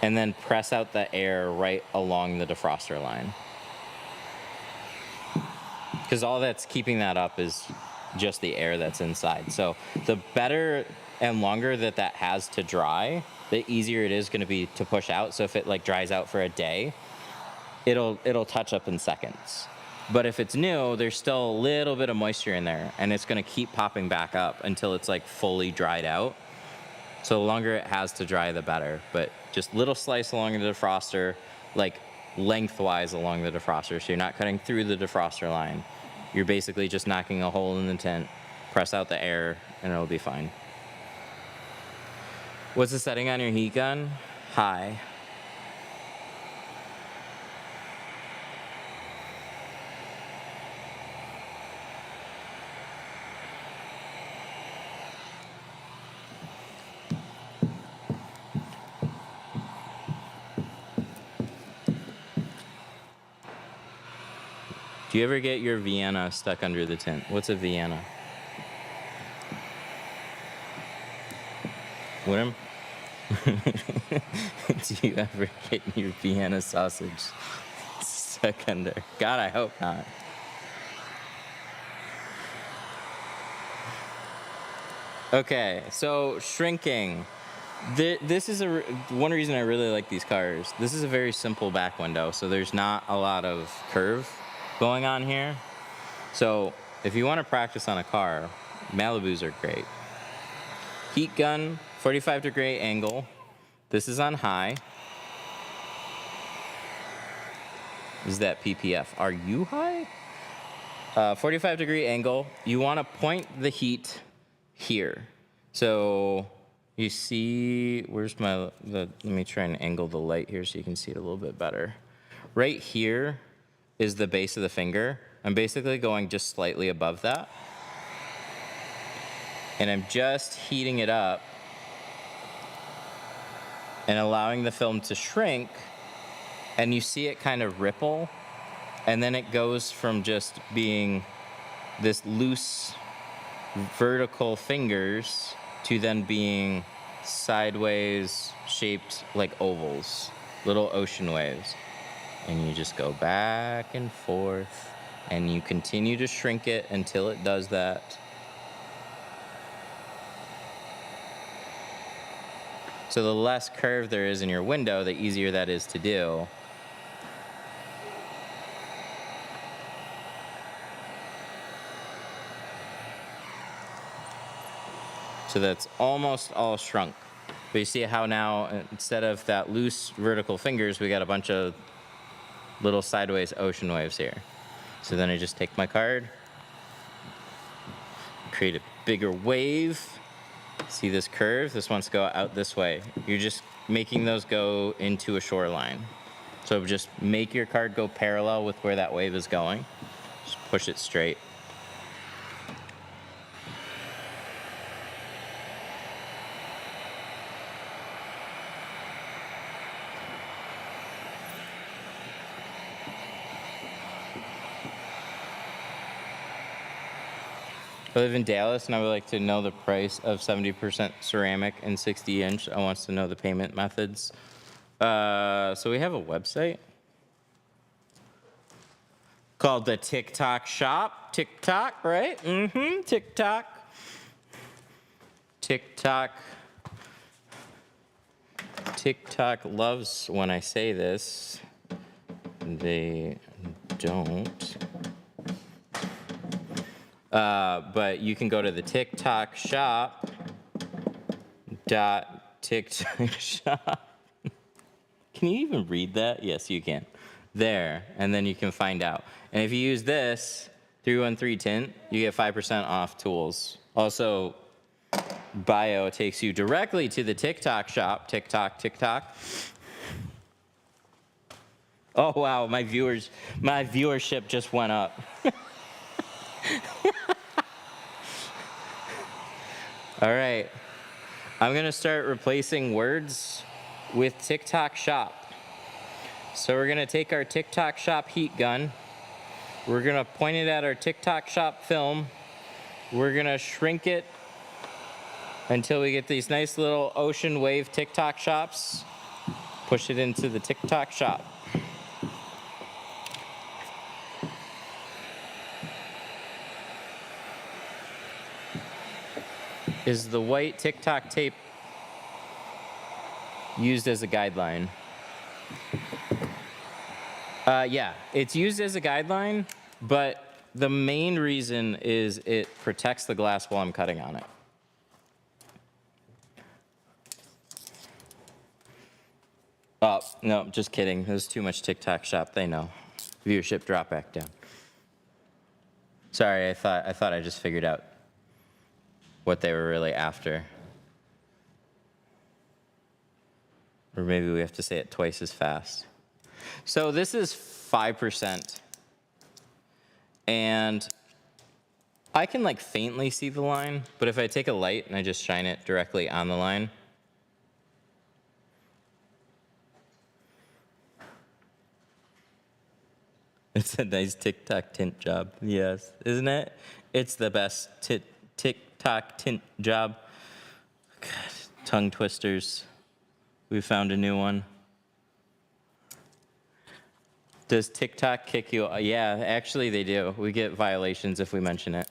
and then press out the air right along the defroster line. Because all that's keeping that up is just the air that's inside. So the better and longer that has to dry, the easier it is going to be to push out. So if it like dries out for a day, it'll touch up in seconds. But if it's new, there's still a little bit of moisture in there, and it's going to keep popping back up until it's like fully dried out. So the longer it has to dry, the better. But just little slice along the defroster, like lengthwise along the defroster. So you're not cutting through the defroster line. You're basically just knocking a hole in the tint, press out the air, and it'll be fine. What's the setting on your heat gun? High. Do you ever get your Vienna stuck under the tint? What's a Vienna? What do you ever get your Vienna sausage stuck under? God, I hope not. Okay, so shrinking. This is one reason I really like these cars. This is a very simple back window, so there's not a lot of curve going on here. So if you want to practice on a car, Malibus are great. Heat gun, 45-degree angle. This is on high. Is that PPF? Are you high? 45-degree angle. You want to point the heat here. So you see, let me try and angle the light here so you can see it a little bit better. Right here is the base of the finger. I'm basically going just slightly above that. And I'm just heating it up and allowing the film to shrink. And you see it kind of ripple. And then it goes from just being this loose vertical fingers to then being sideways shaped like ovals, little ocean waves. And you just go back and forth, and you continue to shrink it until it does that. So the less curve there is in your window, the easier that is to do. So that's almost all shrunk. But you see how now, instead of that loose vertical fingers, we got a bunch of little sideways ocean waves here. So then I just take my card, create a bigger wave. See this curve? This wants to go out this way. You're just making those go into a shoreline. So just make your card go parallel with where that wave is going. Just push it straight. I live in Dallas, and I would like to know the price of 70% ceramic and 60-inch. I want to know the payment methods. So we have a website called the TikTok Shop. TikTok, right? Mm-hmm, TikTok. TikTok. TikTok loves when I say this. They don't. But you can go to the TikTok shop. TikTok shop. Can you even read that? Yes, you can. There, and then you can find out. And if you use this 313 tint, you get 5% off tools. Also, bio takes you directly to the TikTok shop. TikTok. Oh wow, my viewership just went up. All right, I'm gonna start replacing words with TikTok Shop. So we're gonna take our TikTok Shop heat gun. We're gonna point it at our TikTok Shop film. We're gonna shrink it until we get these nice little ocean wave TikTok shops. Push it into the TikTok Shop. Is the white TikTok tape used as a guideline? Yeah, it's used as a guideline, but the main reason is it protects the glass while I'm cutting on it. Oh, no, just kidding. There's too much TikTok Shop, they know. Viewership drop back down. Sorry, I thought I just figured out what they were really after. Or maybe we have to say it twice as fast. So this is 5%. And I can like faintly see the line, but if I take a light and I just shine it directly on the line, it's a nice TikTok tint job. Yes, isn't it? It's the best TikTok tint job. God, tongue twisters. We found a new one. Does TikTok kick you? Yeah, actually they do. We get violations if we mention it.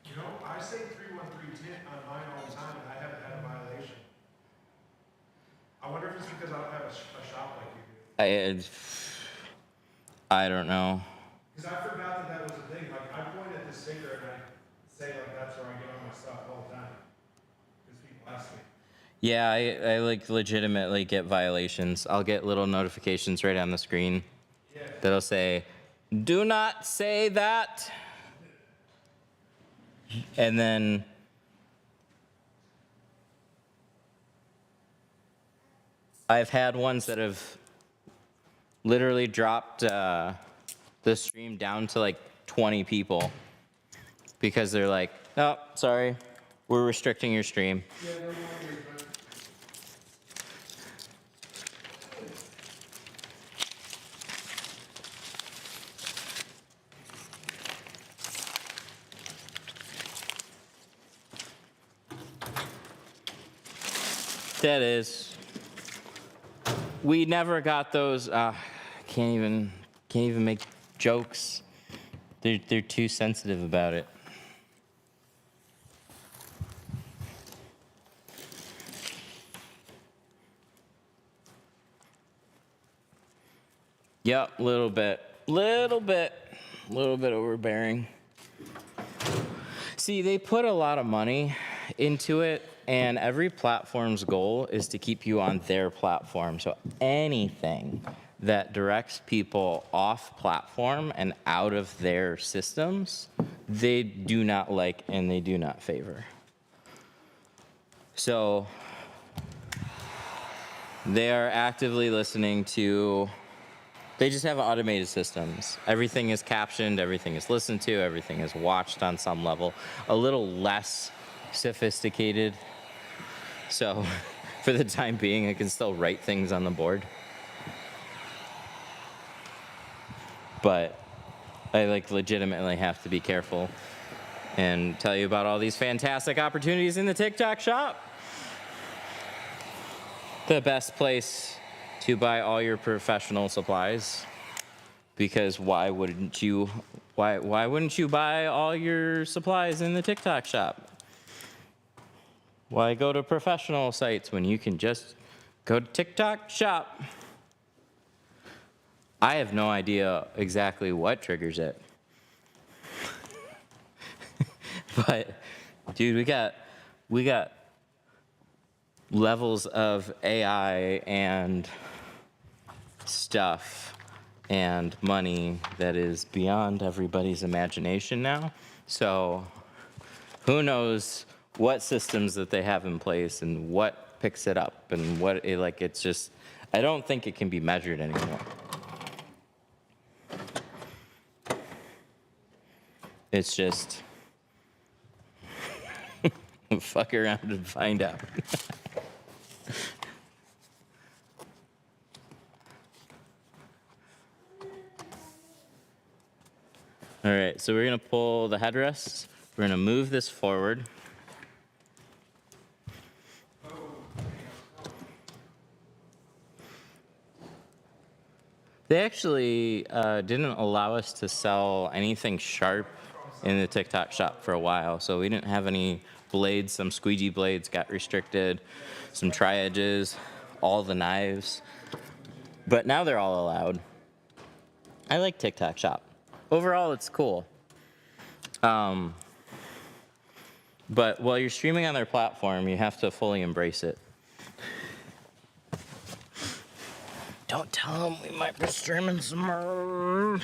You know, I say 313 tint on mine all the time, and I haven't had a violation. I wonder if it's because I don't have a shop like you do. I don't know. Because I forgot that was a thing. Like, I point at this sticker and I say, like, that's where I get all my stuff all the time. Because people ask me. Yeah, I like legitimately get violations. I'll get little notifications right on the screen that'll say, "Do not say that." And then I've had ones that have literally dropped the stream down to like 20 people because they're like, "Oh, sorry, we're restricting your stream." That is. We never got those. Can't even make jokes. They're too sensitive about it. Yep, little bit overbearing. See, they put a lot of money into it, and every platform's goal is to keep you on their platform. So anything that directs people off platform and out of their systems, they do not like and they do not favor. So they are actively listening to, they just have automated systems. Everything is captioned, everything is listened to, everything is watched on some level. A little less sophisticated. So for the time being, I can still write things on the board. But I legitimately have to be careful and tell you about all these fantastic opportunities in the TikTok shop. The best place to buy all your professional supplies, because why wouldn't you buy all your supplies in the TikTok shop? Why go to professional sites when you can just go to TikTok shop? I have no idea exactly what triggers it. But dude, we got levels of AI and stuff and money that is beyond everybody's imagination now. So who knows what systems that they have in place and what picks it up and what it, it's just, I don't think it can be measured anymore. It's just fuck around and find out. All right, so we're gonna pull the headrests. We're gonna move this forward. They actually didn't allow us to sell anything sharp in the TikTok shop for a while, so we didn't have any blades. Some squeegee blades got restricted, some tri-edges, all the knives. But now they're all allowed. I like TikTok shop. Overall, it's cool. But while you're streaming on their platform, you have to fully embrace it. Don't tell them we might be streaming some more.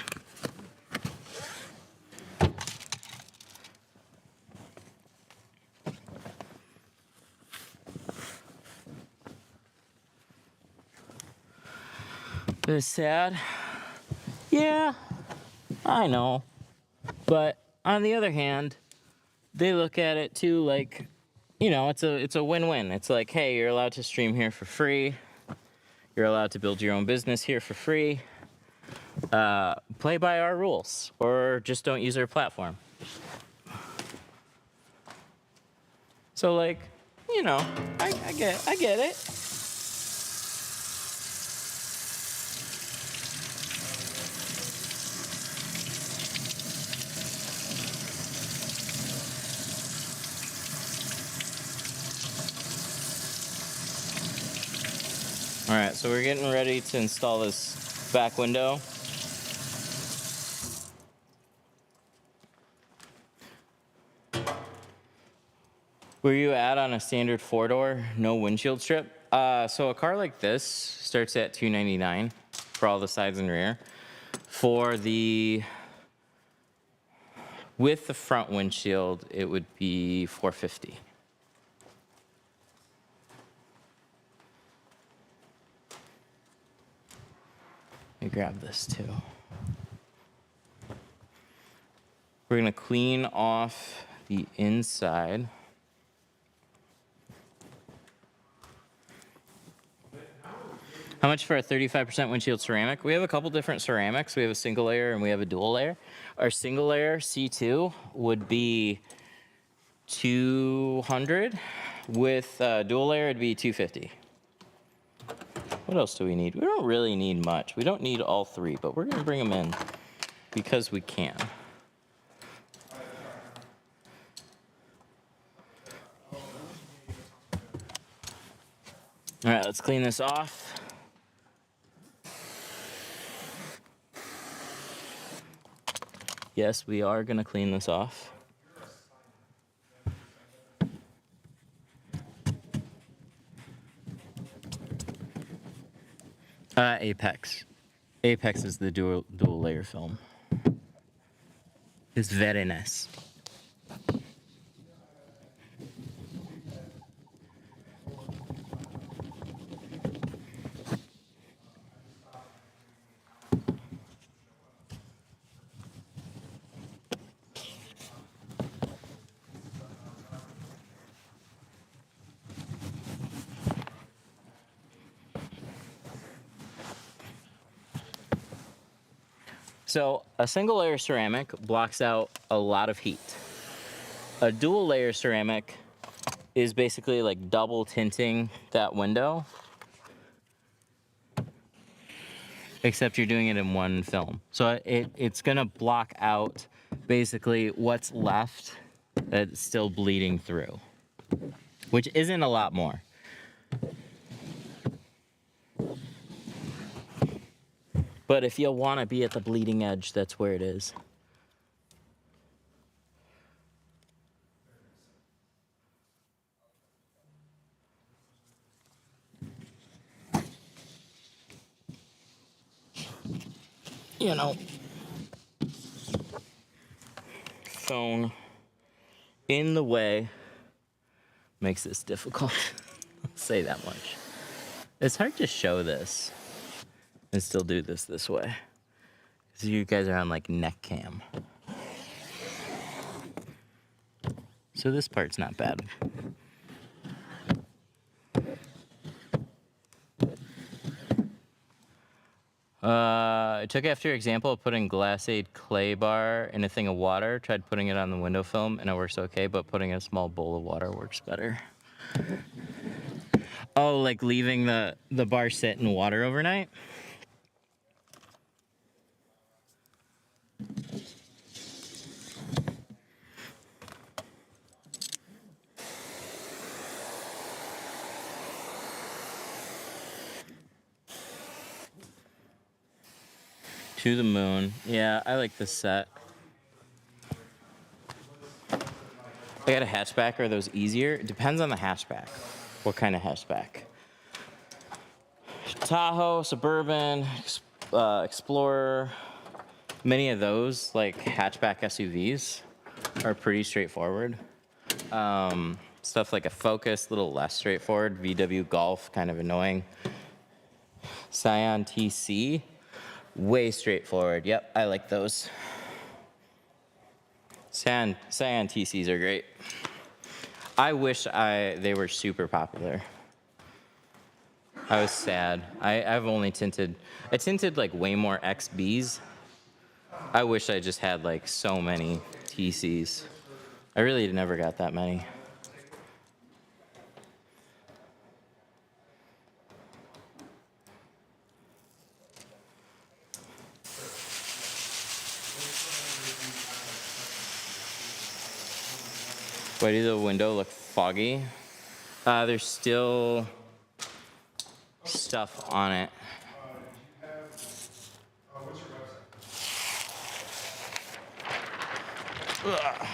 It's sad. Yeah, I know. But on the other hand, they look at it too like, it's a win-win. It's like, hey, you're allowed to stream here for free. You're allowed to build your own business here for free. Play by our rules, or just don't use our platform. So I get it. All right, so we're getting ready to install this back window. Where you at on a standard 4-door, no windshield strip? So a car like this starts at $299 for all the sides and rear. With the front windshield, it would be $450. Let me grab this too. We're gonna clean off the inside. How much for a 35% windshield ceramic? We have a couple different ceramics. We have a single layer and we have a dual layer. Our single layer C2 would be $200, With dual layer, it'd be 250. What else do we need? We don't really need much. We don't need all three, but we're gonna bring them in because we can. All right, let's clean this off. Yes, we are gonna clean this off. Apex. Apex is the dual layer film. It's very nice. So a single layer ceramic blocks out a lot of heat. A dual layer ceramic is basically like double tinting that window, except you're doing it in one film. So it's gonna block out basically what's left that's still bleeding through, which isn't a lot more. But if you want to be at the bleeding edge, that's where it is. You know, phone in the way makes this difficult. I'll say that much. It's hard to show this and still do this way. Because you guys are on like neck cam. So this part's not bad. I took after your example of putting Glassade clay bar in a thing of water. Tried putting it on the window film and it works okay, but putting a small bowl of water works better. Oh, like leaving the bar sit in water overnight? To the moon. Yeah, I like this set. I got a hatchback. Are those easier? It depends on the hatchback. What kind of hatchback? Tahoe, Suburban, Explorer. Many of those, like hatchback SUVs, are pretty straightforward. Stuff like a Focus, a little less straightforward. VW Golf, kind of annoying. Scion TC, way straightforward. Yep, I like those. Scion TCs are great. I wish they were super popular. I was sad. I've only tinted, I tinted like way more XBs. I wish I just had like so many TCs. I really never got that many. Why did the window look foggy? There's still stuff on it. Ugh.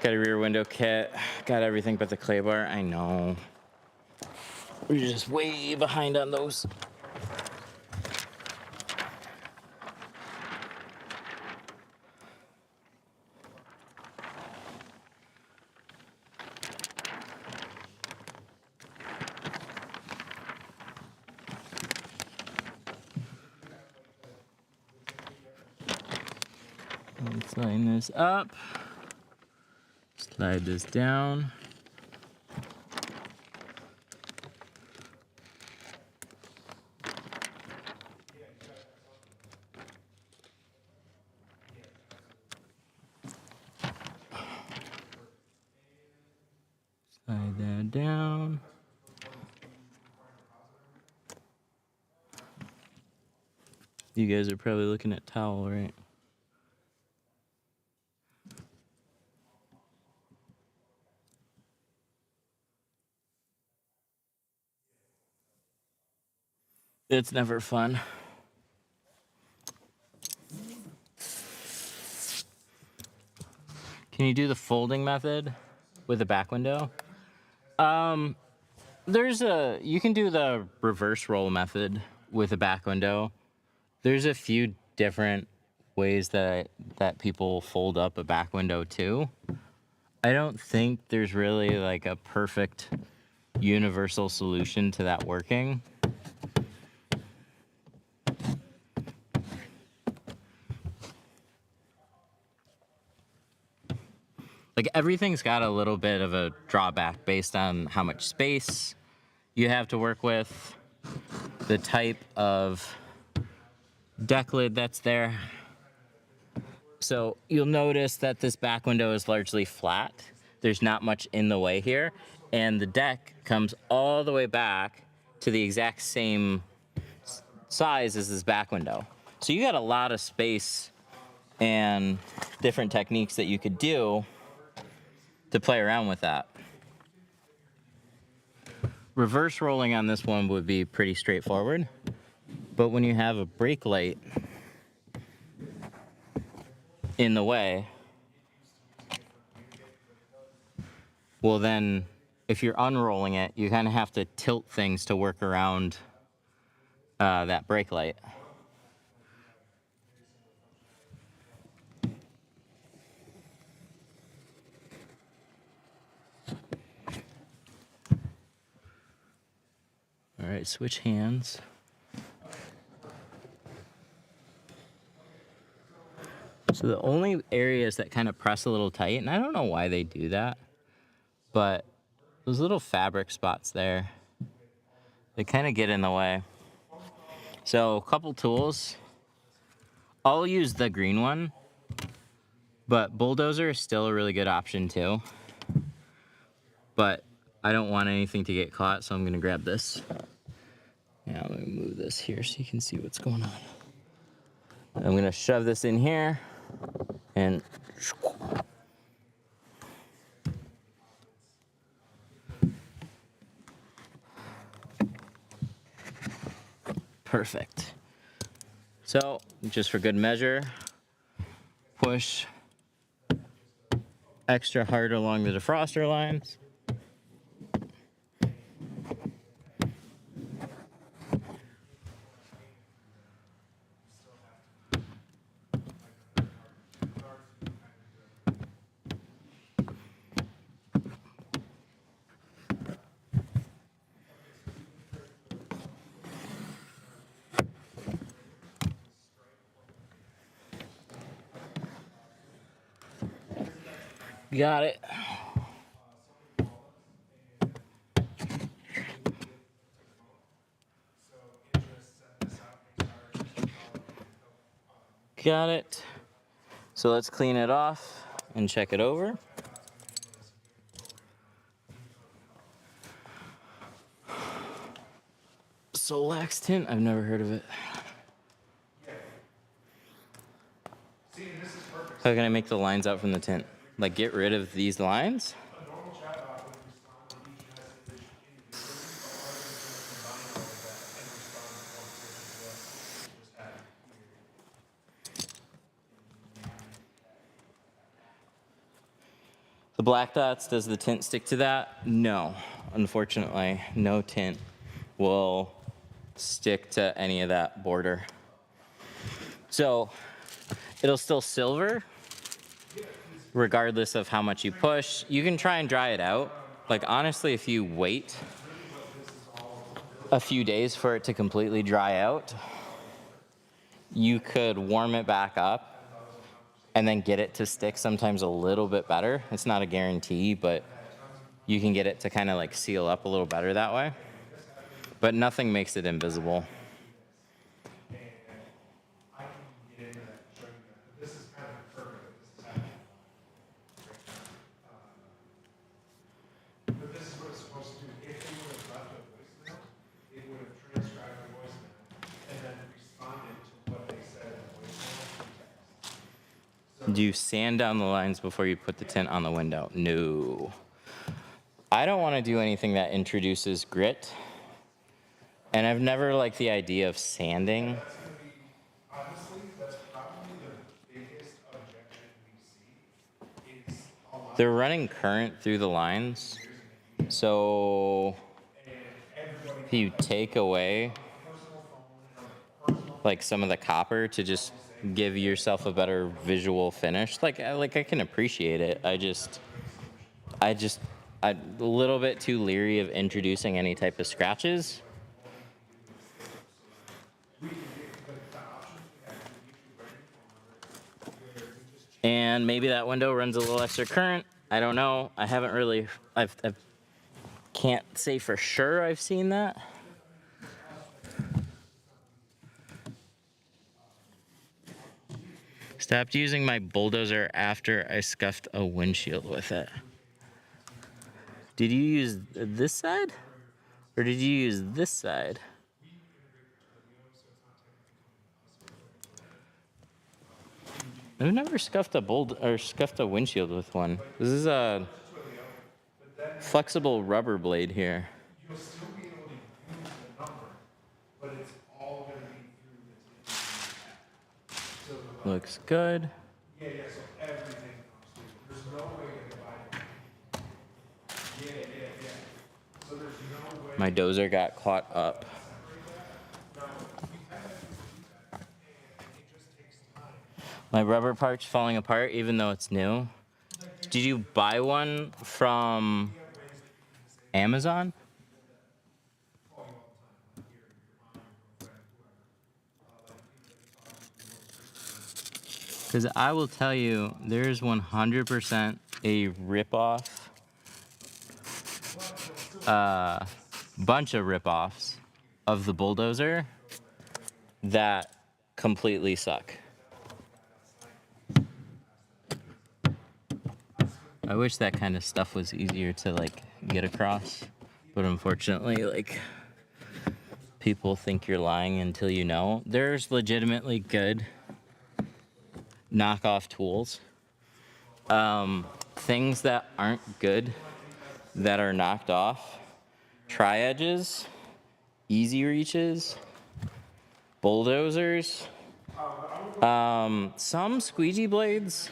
Got a rear window kit. Got everything but the clay bar. I know. We're just way behind on those. Let's line this up. Slide this down. going down. You guys are probably looking at towel, right? It's never fun. Can you do the folding method with a back window? You can do the reverse roll method with a back window. There's a few different ways that people fold up a back window too. I don't think there's really like a perfect universal solution to that working. Like everything's got a little bit of a drawback based on how much space you have to work with, the type of deck lid that's there. So you'll notice that this back window is largely flat. There's not much in the way here. And the deck comes all the way back to the exact same size as this back window. So you got a lot of space and different techniques that you could do to play around with that. Reverse rolling on this one would be pretty straightforward. But when you have a brake light in the way, well then, if you're unrolling it, you kind of have to tilt things to work around that brake light. All right, switch hands. So the only areas that kind of press a little tight, and I don't know why they do that, but those little fabric spots there, they kind of get in the way. So a couple tools. I'll use the green one, but bulldozer is still a really good option too. But I don't want anything to get caught, so I'm gonna grab this. Now I'm gonna move this here so you can see what's going on. I'm gonna shove this in here and perfect. So just for good measure, push extra hard along the defroster lines. Got it. Got it. So let's clean it off and check it over. Solax tint, I've never heard of it. How can I make the lines out from the tint? Like get rid of these lines? The black dots, does the tint stick to that? No, unfortunately, no tint will stick to any of that border. So it'll still silver regardless of how much you push. You can try and dry it out. Like honestly, if you wait a few days for it to completely dry out, you could warm it back up and then get it to stick sometimes a little bit better. It's not a guarantee, but you can get it to kind of like seal up a little better that way. But nothing makes it invisible. Do you sand down the lines before you put the tint on the window? No. I don't want to do anything that introduces grit. And I've never liked the idea of sanding. Honestly, that's probably the biggest objection we see is a lot They're running current through the lines. So if you take away like some of the copper to just give yourself a better visual finish, like I can appreciate it. I'm a little bit too leery of introducing any type of scratches. And maybe that window runs a little extra current. I don't know. I haven't really, I can't say for sure I've seen that. Stopped using my bulldozer after I scuffed a windshield with it. Did you use this side? Or did you use this side? I've never scuffed a windshield with one. This is a flexible rubber blade here. you'll still be able to use the number, but it's all going to be through the tint. So Looks good. yeah, so everything comes through. There's no way to divide it. Yeah. So there's no way. My dozer got caught up. My rubber part's falling apart even though it's new. Did you buy one from Amazon? Because I will tell you, there's 100% a ripoff, bunch of ripoffs of the bulldozer that completely suck. I wish that kind of stuff was easier to like get across, but unfortunately, like people think you're lying until you know. There's legitimately good knockoff tools. Things that aren't good that are knocked off. Tri-edges, easy reaches, bulldozers, some squeegee blades.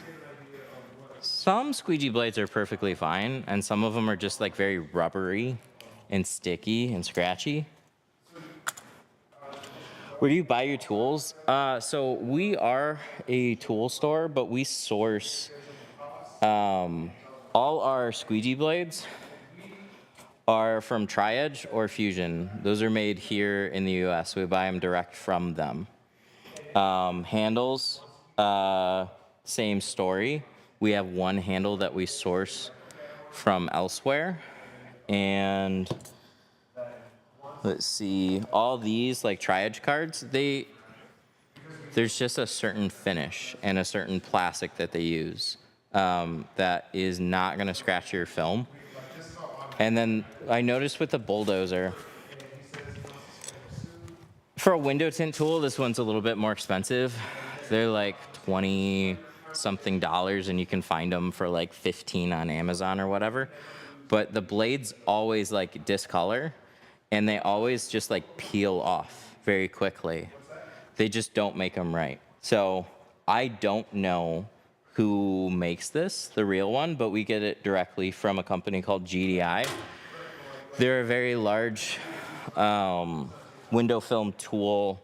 Some squeegee blades are perfectly fine, and some of them are just like very rubbery and sticky and scratchy. Where do you buy your tools? So we are a tool store, but we source all our squeegee blades are from Tri-Edge or Fusion. Those are made here in the US. We buy them direct from them. Handles, same story. We have one handle that we source from elsewhere. And let's see, all these like Tri-Edge cards, there's just a certain finish and a certain plastic that they use that is not gonna scratch your film. And then I noticed with the bulldozer, for a window tint tool, this one's a little bit more expensive. They're like 20 something dollars, and you can find them for like 15 on Amazon or whatever. But the blades always like discolor, and they always just like peel off very quickly. They just don't make them right. So I don't know who makes this, the real one, but we get it directly from a company called GDI. They're a very large window film tool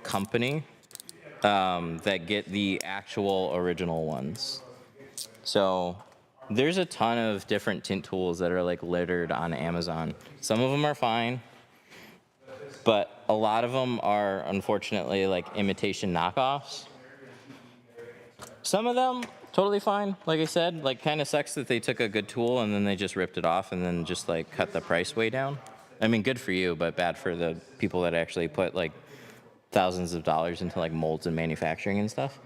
company that get the actual original ones. So there's a ton of different tint tools that are like littered on Amazon. Some of them are fine, but a lot of them are unfortunately like imitation knockoffs. Some of them totally fine. Like I said, like kind of sucks that they took a good tool and then they just ripped it off and then just like cut the price way down. I mean, good for you, but bad for the people that actually put like thousands of dollars into like molds and manufacturing and stuff.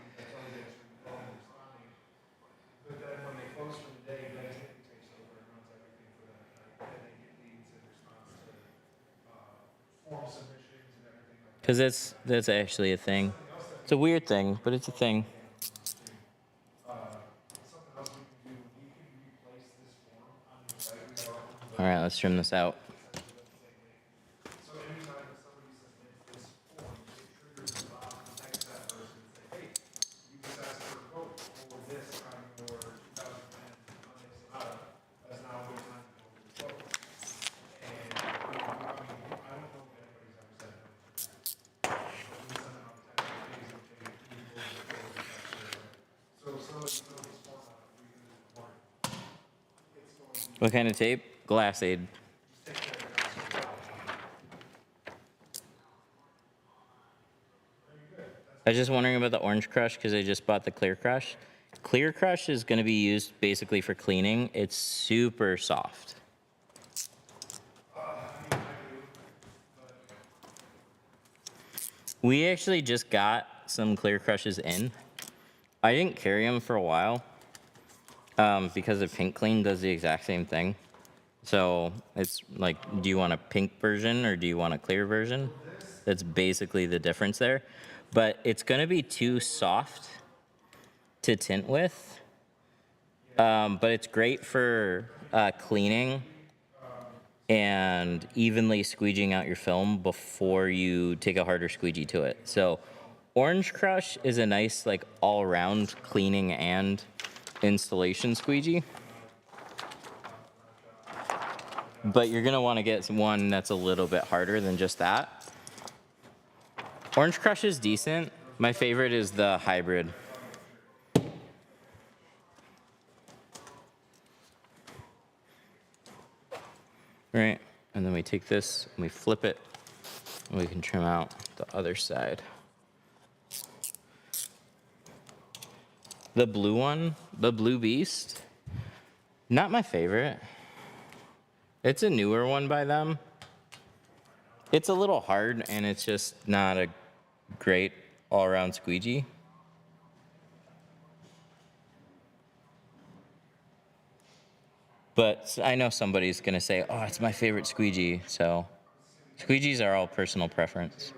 Because that's actually a thing. It's a weird thing, but it's a thing. All right, let's trim this out. So anytime somebody says this form, it triggers the bot to text that person and say, hey, you just asked for a quote for this on your 2010 Hyundai Sonata. That's now a good time to go for the quote. And I mean, I don't know if anybody's ever said no to that. But we send out a text that pays okay, you go to the quote and that's it. So if somebody fills this form out, we can just warn it's going to What kind of tape? Glass aid. take care of that. I was just wondering about the Orange Crush because I just bought the Clear Crush. Clear Crush is going to be used basically for cleaning. It's super soft. We actually just got some Clear Crushes in. I didn't carry them for a while because the Pink Clean does the exact same thing. So it's like, do you want a pink version or do you want a clear version? That's basically the difference there. But it's going to be too soft to tint with. But it's great for cleaning and evenly squeegeeing out your film before you take a harder squeegee to it. So Orange Crush is a nice like all-around cleaning and installation squeegee. But you're gonna wanna get one that's a little bit harder than just that. Orange Crush is decent. My favorite is the hybrid. Right, and then we take this and we flip it and we can trim out the other side. The blue one, the Blue Beast, not my favorite. It's a newer one by them. It's a little hard and it's just not a great all-around squeegee. But I know somebody's gonna say, oh, it's my favorite squeegee. So squeegees are all personal preference.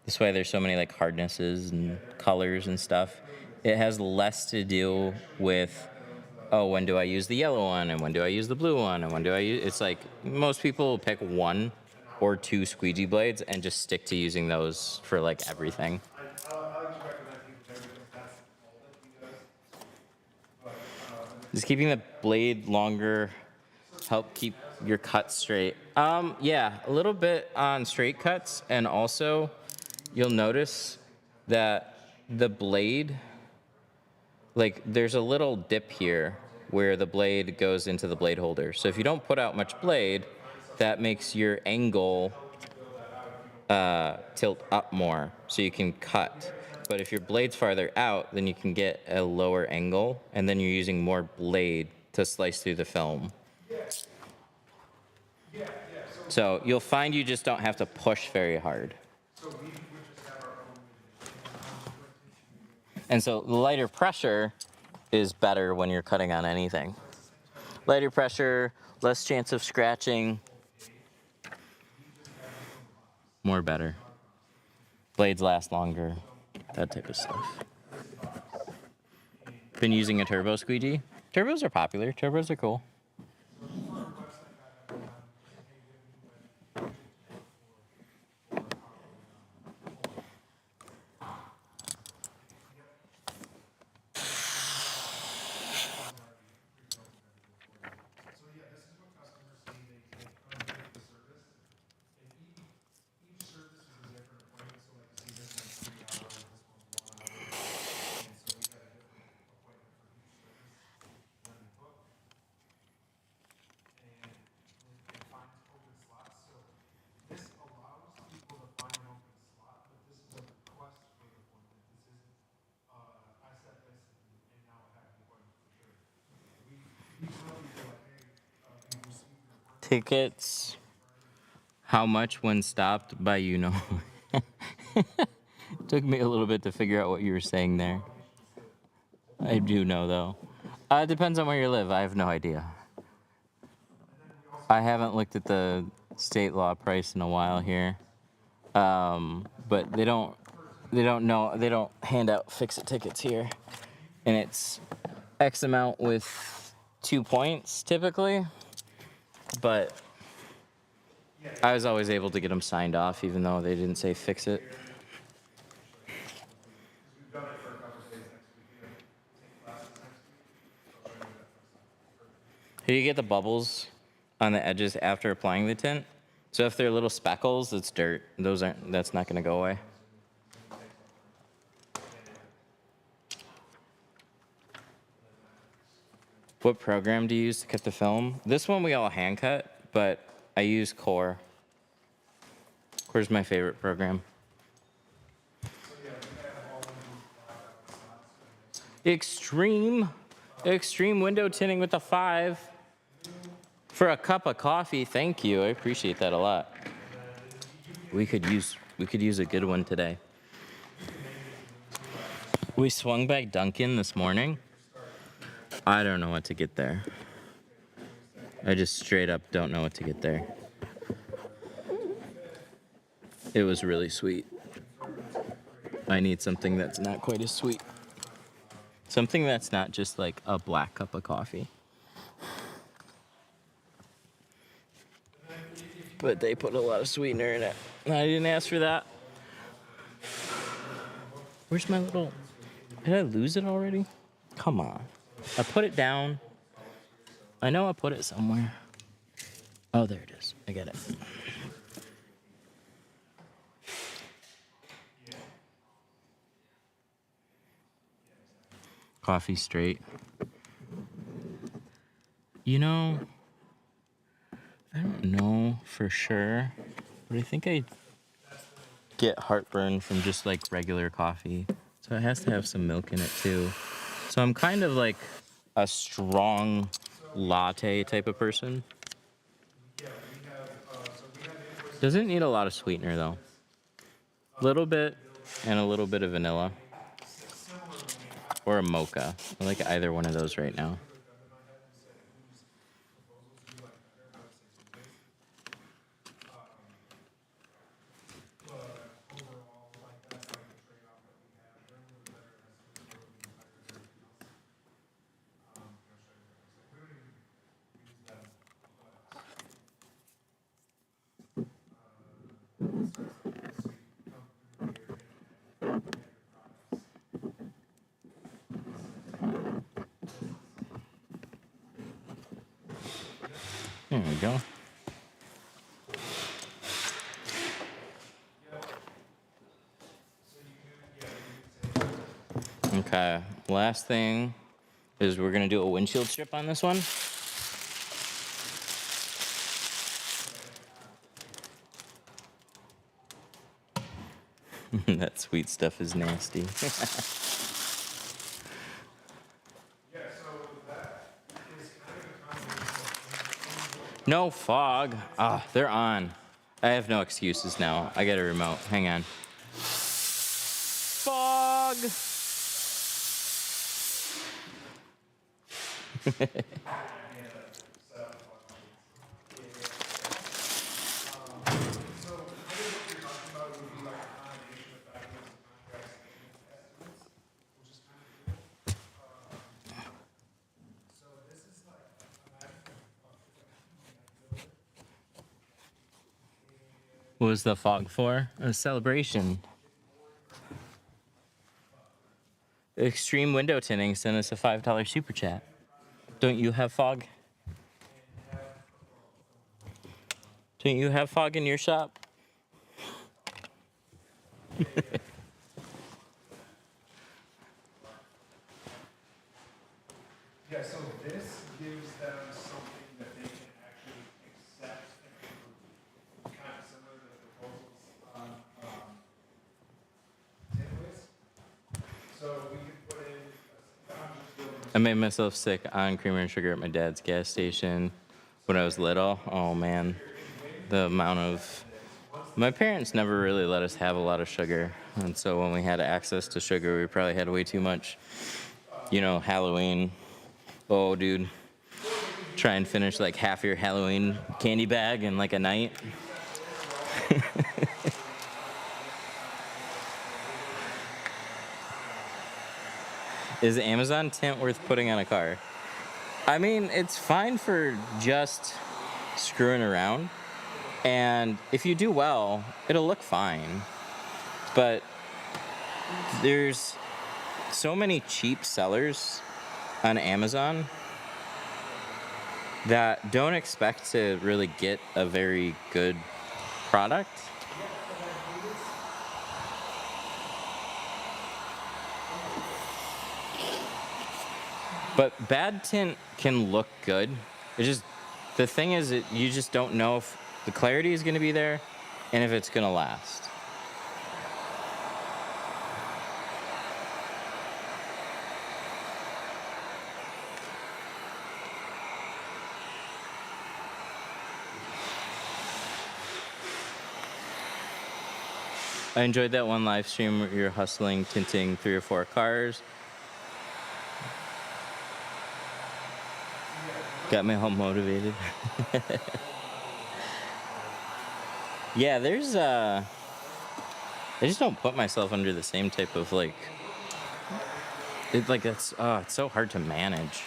That's why there's so many like hardnesses and colors and stuff. It has less to do with, oh, when do I use the yellow one and when do I use the blue one and when do I use, it's like most people pick one or two squeegee blades and just stick to using those for like everything. Just keeping the blade longer help keep your cuts straight. Yeah, a little bit on straight cuts, and also you'll notice that the blade, like there's a little dip here where the blade goes into the blade holder. So if you don't put out much blade, that makes your angle tilt up more so you can cut. But if your blade's farther out, then you can get a lower angle, and then you're using more blade to slice through the film. So you'll find you just don't have to push very hard. And so the lighter pressure is better when you're cutting on anything. Lighter pressure, less chance of scratching, more better. Blades last longer, that type of stuff. Been using a turbo squeegee. Turbos are popular, turbos are cool. Tickets, how much when stopped by you know? Took me a little bit to figure out what you were saying there. I do know though. It depends on where you live. I have no idea. I haven't looked at the state law price in a while here. But they don't hand out fix-it tickets here. and it's X amount with 2 points typically, but I was always able to get them signed off even though they didn't say fix it. We've done it for a couple of days next week. We have take classes next week. I'll show you that first time. Here you get the bubbles on the edges after applying the tint. So if they're little speckles, it's dirt. That's not gonna go away. What program do you use to cut the film? This one we all hand cut, but I use Core. Core's my favorite program. Extreme window tinting with a 5 for a cup of coffee. Thank you. I appreciate that a lot. We could use a good one today. We swung by Dunkin' this morning. I don't know what to get there. I just straight up don't know what to get there. It was really sweet. I need something that's not quite as sweet. Something that's not just like a black cup of coffee. But they put a lot of sweetener in it. I didn't ask for that. Where's my little... Did I lose it already? Come on. I put it down. I know I put it somewhere. Oh, there it is. I get it. Coffee straight. You know, I don't know for sure, but I think I get heartburn from just like regular coffee. So it has to have some milk in it too. So I'm kind of like a strong latte type of person. Doesn't need a lot of sweetener though. Little bit and a little bit of vanilla. Or a mocha. I like either one of those right now. There we go. Okay, last thing is we're gonna do a windshield strip on this one. That sweet stuff is nasty. No fog. Ah, they're on. I have no excuses now. I got a remote. Hang on. Fog. What was the fog for? A celebration. Extreme Window Tinting sent us a $5 super chat. Don't you have fog? Don't you have fog in your shop? Yeah, so this gives them something that they can actually accept and approve. Kind of similar to the proposals on Tinlist. So we can put in, I'm just building. I made myself sick on creamer and sugar at my dad's gas station when I was little. Oh man, the amount of... My parents never really let us have a lot of sugar. And so when we had access to sugar, we probably had way too much. You know, Halloween. Oh, dude. Try and finish like half your Halloween candy bag in like a night. Is Amazon tint worth putting on a car? I mean, it's fine for just screwing around. And if you do well, it'll look fine. But there's so many cheap sellers on Amazon that don't expect to really get a very good product. But bad tint can look good. It just, the thing is, you just don't know if the clarity is going to be there and if it's going to last. I enjoyed that one live stream where you're hustling, tinting 3 or 4 cars. Got me all motivated. Yeah, I just don't put myself under the same type of it's so hard to manage.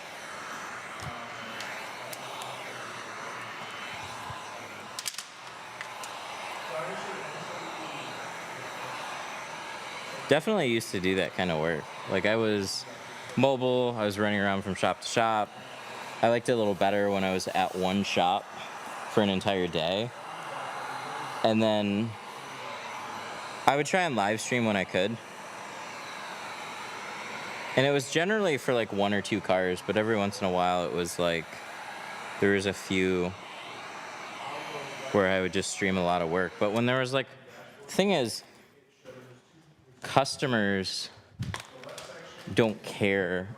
Definitely used to do that kind of work. Like I was mobile, I was running around from shop to shop. I liked it a little better when I was at one shop for an entire day. And then I would try and live stream when I could. And it was generally for like 1 or 2 cars, but every once in a while it was like there was a few where I would just stream a lot of work. But when there was the thing is, customers don't care.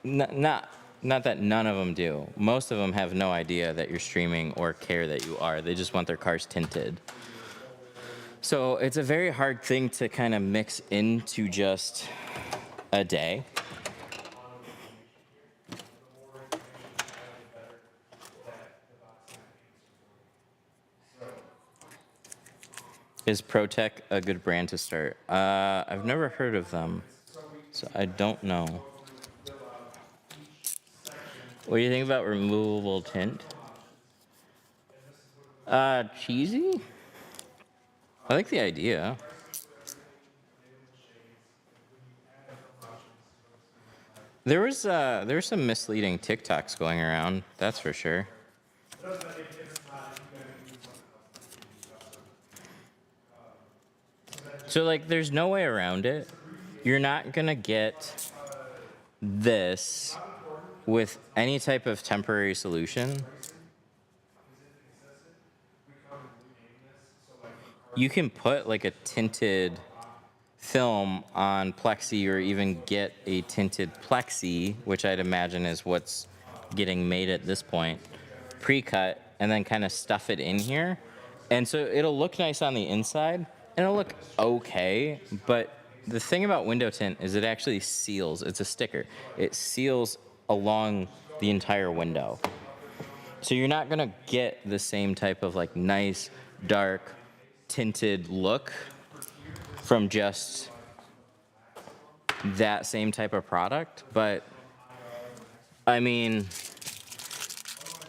Not that none of them do. Most of them have no idea that you're streaming or care that you are. They just want their cars tinted. So it's a very hard thing to kind of mix into just a day. Is ProTech a good brand to start? I've never heard of them, so I don't know. What do you think about removable tint? Cheesy? I like the idea. There was some misleading TikToks going around, that's for sure. So there's no way around it. You're not gonna get this with any type of temporary solution. You can put a tinted film on plexi or even get a tinted plexi, which I'd imagine is what's getting made at this point, pre-cut, and then kind of stuff it in here. And so it'll look nice on the inside and it'll look okay, but the thing about window tint is it actually seals. It's a sticker. It seals along the entire window. So you're not gonna get the same type of nice, dark, tinted look from just that same type of product. But I mean,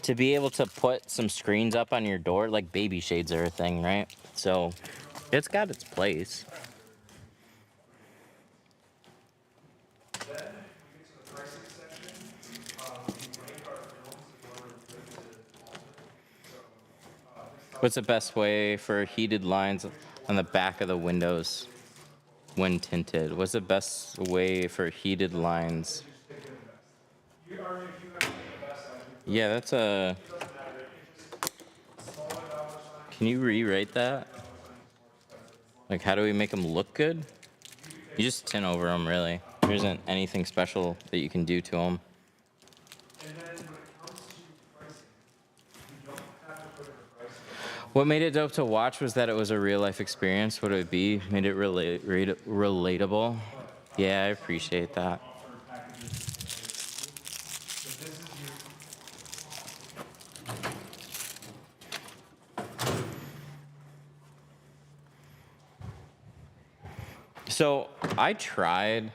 to be able to put some screens up on your door, baby shades are a thing, right? So it's got its place. What's the best way for heated lines on the back of the windows when tinted? What's the best way for heated lines? Yeah, that's a... Can you rewrite that? How do we make them look good? You just tint over them, really. There isn't anything special that you can do to them. What made it dope to watch was that it was a real life experience. What it would be made it relatable. Yeah, I appreciate that. So I tried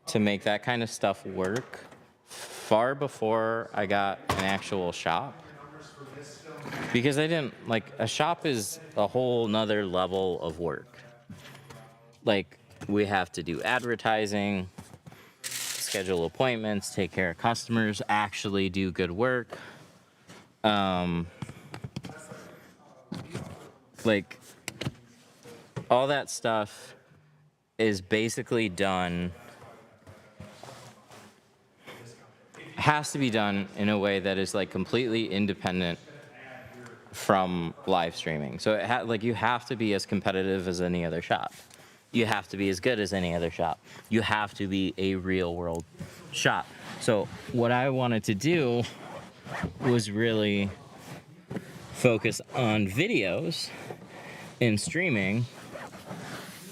to make that kind of stuff work far before I got an actual shop. Because I didn't, like, a shop is a whole nother level of work. Like, we have to do advertising, schedule appointments, take care of customers, actually do good work. Like, all that stuff is basically done, has to be done in a way that is like completely independent from live streaming. So like you have to be as competitive as any other shop. You have to be as good as any other shop. You have to be a real world shop. So what I wanted to do was really focus on videos and streaming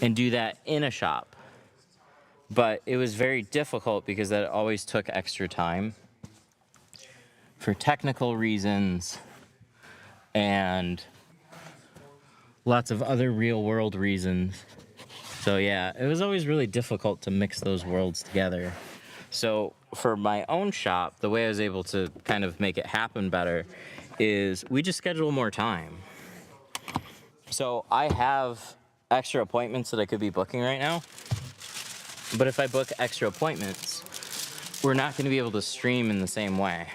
and do that in a shop. But it was very difficult because that always took extra time for technical reasons and lots of other real world reasons. So yeah, it was always really difficult to mix those worlds together. So for my own shop, the way I was able to kind of make it happen better is we just schedule more time. So I have extra appointments that I could be booking right now. But if I book extra appointments, we're not going to be able to stream in the same way.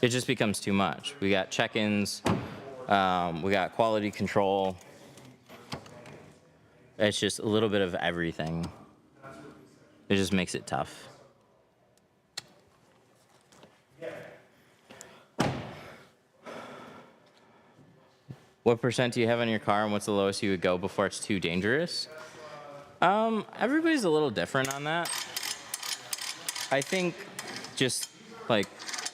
It just becomes too much. We got check-ins, we got quality control. It's just a little bit of everything. It just makes it tough. What percent do you have on your car, and what's the lowest you would go before it's too dangerous? Everybody's a little different on that. I think just like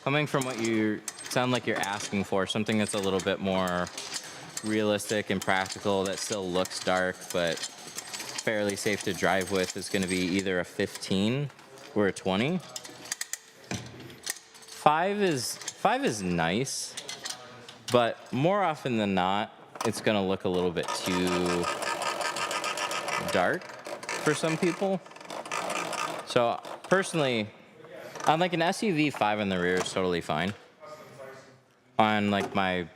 coming from what you sound like you're asking for, something that's a little bit more realistic and practical that still looks dark but fairly safe to drive with is going to be either a 15 or a 20. 5 is nice, but more often than not, it's going to look a little bit too dark for some people. So personally, on like an SUV, 5 in the rear is totally fine. On like my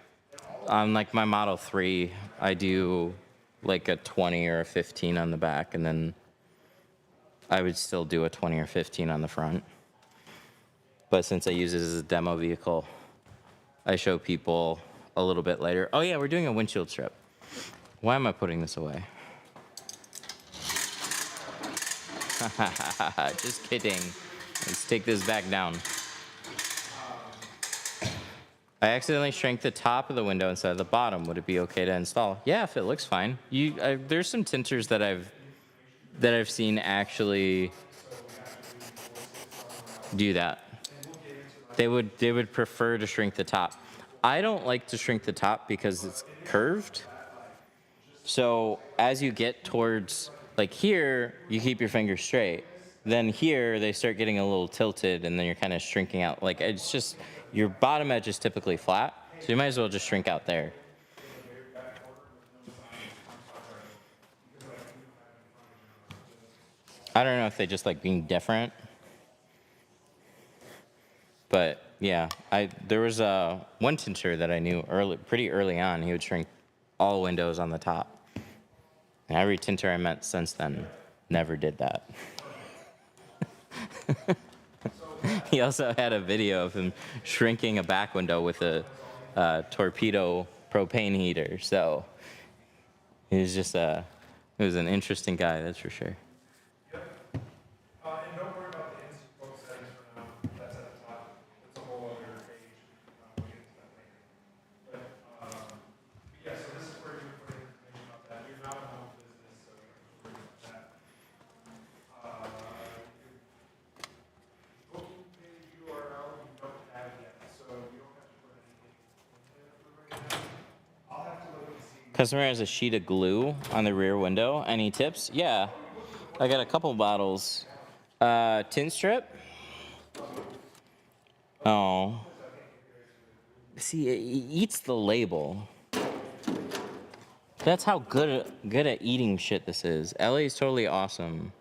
Model 3, I do like a 20 or a 15 on the back, and then I would still do a 20 or 15 on the front. But since I use it as a demo vehicle, I show people a little bit later. Oh yeah, we're doing a windshield strip. Why am I putting this away? Just kidding. Let's take this back down. I accidentally shrank the top of the window instead of the bottom. Would it be okay to install? Yeah, if it looks fine. There's some tinters that I've seen actually do that. They would prefer to shrink the top. I don't like to shrink the top because it's curved. So as you get towards, like here, you keep your fingers straight. Then here, they start getting a little tilted, and then you're kind of shrinking out. Like, it's just, your bottom edge is typically flat, so you might as well just shrink out there. I don't know if they just like being different. But yeah, there was one tinter that I knew pretty early on. He would shrink all windows on the top. And every tinter I met since then never did that. He also had a video of him shrinking a back window with a torpedo propane heater. So he was just it was an interesting guy, that's for sure. And don't worry about the instant quote settings for now. That's at the top. It's a whole other page. We'll get into that later. But yeah, so this is where you put in information about that. You're not a home business, so you don't have to worry about that. Booking page URL you don't have yet, so you don't have to put anything in there for right now. I'll have to look and see. Customer has a sheet of glue on the rear window. Any tips? Yeah, I got a couple bottles. Tint strip. Oh. See, it eats the label. That's how good at eating shit this is. LA is totally awesome.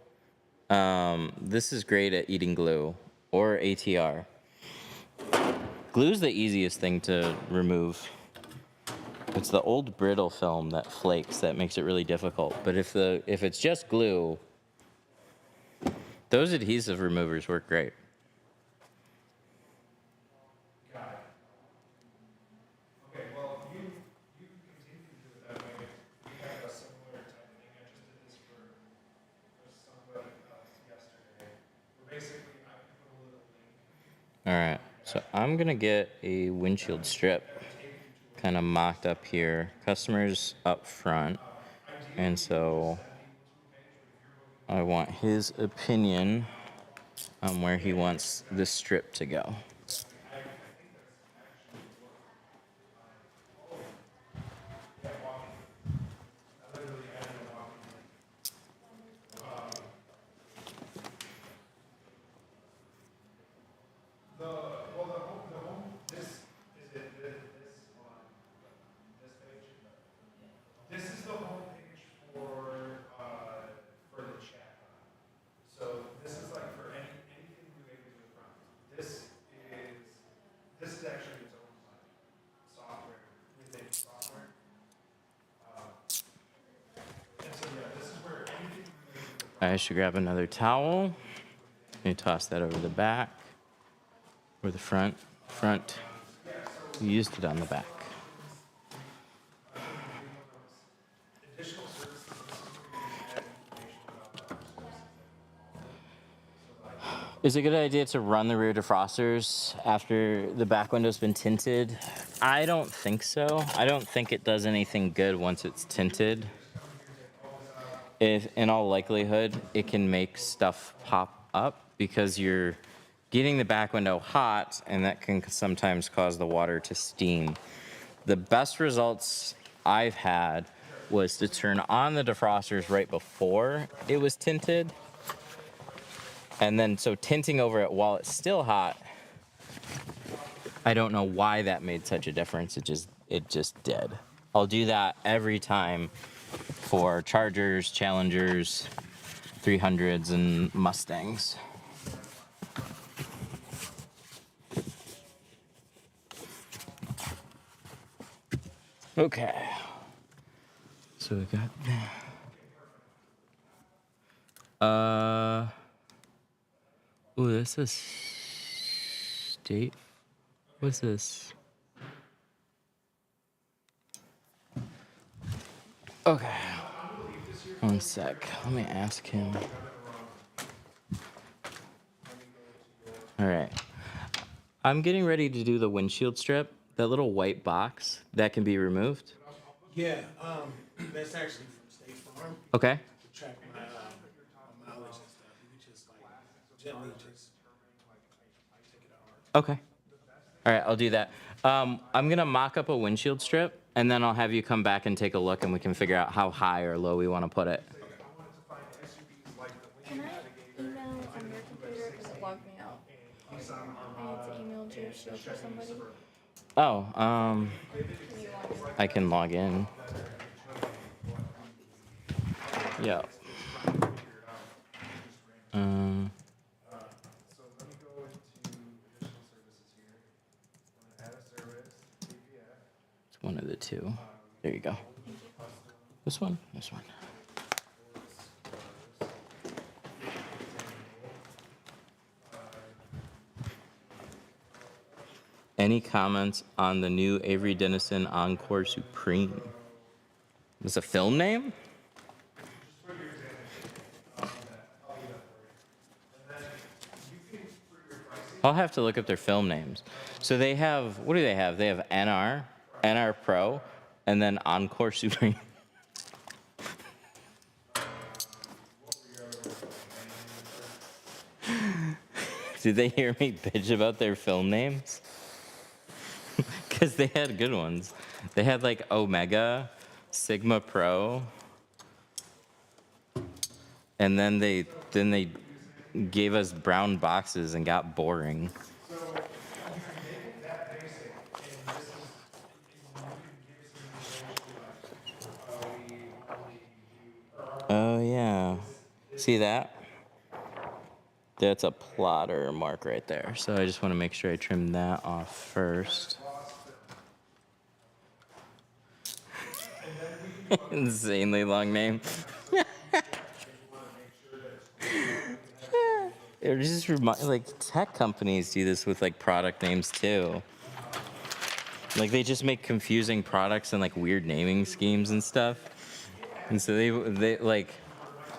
This is great at eating glue or ATR. Glue's the easiest thing to remove. It's the old brittle film that flakes that makes it really difficult. But if it's just glue, those adhesive removers work great. Got it. Okay, well, you continue to do it that way. We have a similar type of thing. I just did this for somebody yesterday. Where basically, I can put a little link. All right, so I'm gonna get a windshield strip kind of mocked up here. Customers up front, and so I want his opinion on where he wants this strip to go. This is the homepage for the chat. So this is like for anything related to the front. This is actually its own software within software. And so yeah, this is where anything related to the I should grab another towel. And toss that over the back or the front. Front. We used it on the back. additional services. This is where you can add information about other services. Is it a good idea to run the rear defrosters after the back window's been tinted? I don't think so. I don't think it does anything good once it's tinted. If, in all likelihood, it can make stuff pop up because you're getting the back window hot, and that can sometimes cause the water to steam. The best results I've had was to turn on the defrosters right before it was tinted. And then, so tinting over it while it's still hot, I don't know why that made such a difference. It just did. I'll do that every time for Chargers, Challengers, 300s, and Mustangs. Okay. So we got oh, this is state. What's this? Okay. One sec. Let me ask him. All right. I'm getting ready to do the windshield strip. That little white box that can be removed. Yeah, that's actually from State Farm Okay. to track my mileage and stuff. You can just like gently just take it out. Okay. All right, I'll do that. I'm gonna mock up a windshield strip, and then I'll have you come back and take a look, and we can figure out how high or low we want to put it. Can I email on your computer because it logged me out? I need to email Windshield for somebody. Oh, Can you log in? I can log in. Yeah. So let me go into additional services here. I'm gonna add a service, APF. It's one of the two. There you go. This one? This one. Any comments on the new Avery Dennison Encore Supreme? Is a film name? I'll have to look up their film names. So they have, what do they have? They have NR, NR Pro, and then Encore Supreme. Did they hear me bitch about their film names? Because they had good ones. They had like Omega, Sigma Pro, and then they gave us brown boxes and got boring. See that? That's a plotter mark right there. So I just want to make sure I trim that off first. Insanely long name. It just like tech companies do this with like product names too. Like they just make confusing products and like weird naming schemes and stuff. And so they like,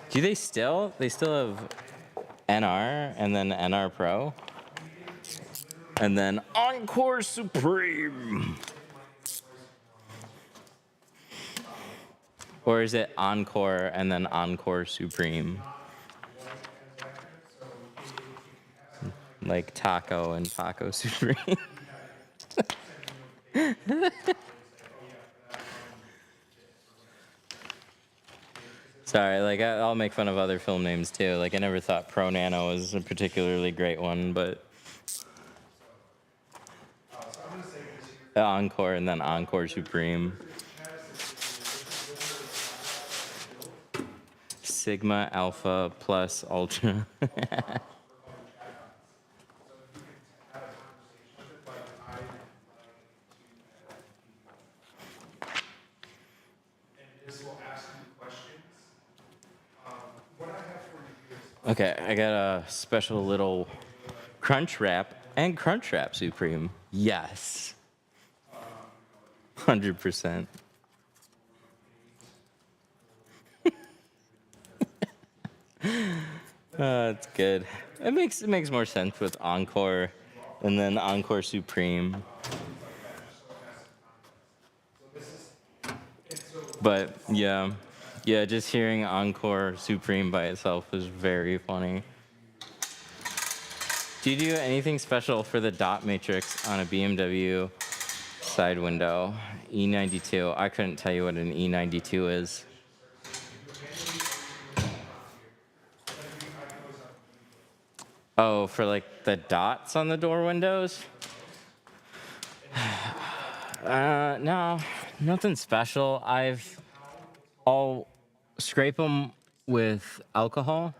do they still have NR and then NR Pro and then Encore Supreme, or is it Encore and then Encore Supreme? Like Taco and Taco Supreme. Sorry, like I'll make fun of other film names too. Like I never thought Pro Nano was a particularly great one, but Encore and then Encore Supreme. Sigma, Alpha, Plus, Ultra. Okay, I got a special little Crunch Wrap and Crunch Wrap Supreme. Yes. 100%. It's good. It makes more sense with Encore and then Encore Supreme. But yeah, just hearing Encore Supreme by itself was very funny. Do you do anything special for the dot matrix on a BMW side window? E92. I couldn't tell you what an E92 is. Oh, for like the dots on the door windows? No, nothing special. I'll scrape them with alcohol.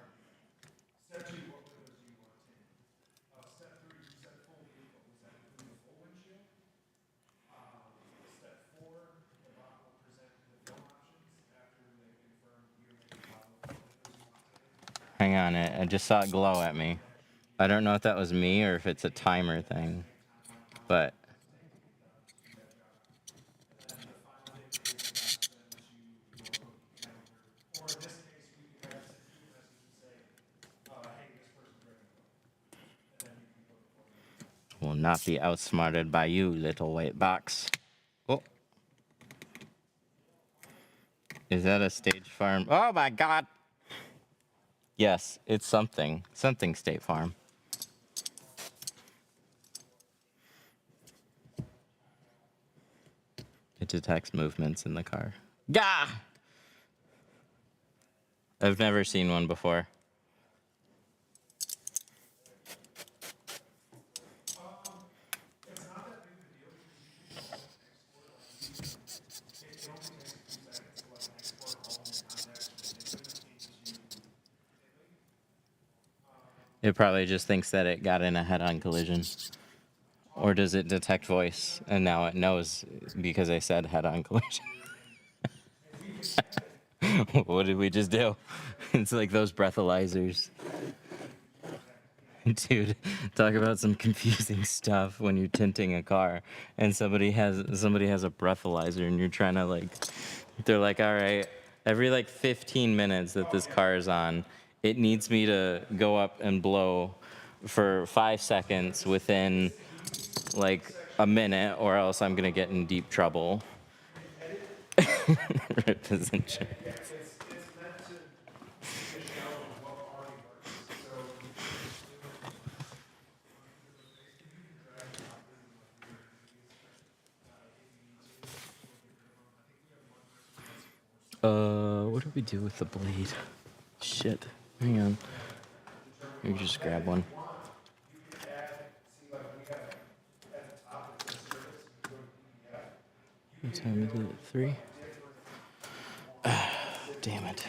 Hang on, I just saw it glow at me. I don't know if that was me or if it's a timer thing, but. Will not be outsmarted by you, little white box. Oh. Is that a State Farm? Oh my God. Yes, it's something. Something State Farm. It detects movements in the car. Gah! I've never seen one before. It probably just thinks that it got in a head-on collision. Or does it detect voice? And now it knows because I said head-on collision. What did we just do? It's like those breathalyzers. Dude, talk about some confusing stuff when you're tinting a car and somebody has a breathalyzer and you're trying to like, they're like, all right, every like 15 minutes that this car is on, it needs me to go up and blow for 5 seconds within like a minute or else I'm gonna get in deep trouble. Rip his insurance. What do we do with the blade? Shit. Hang on. Let me just grab one. What time is it? 3? Damn it.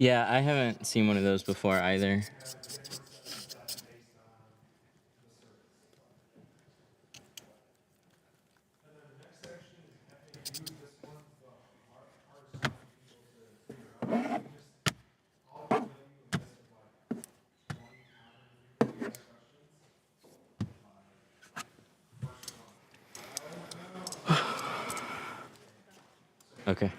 Yeah, I haven't seen one of those before either. Okay.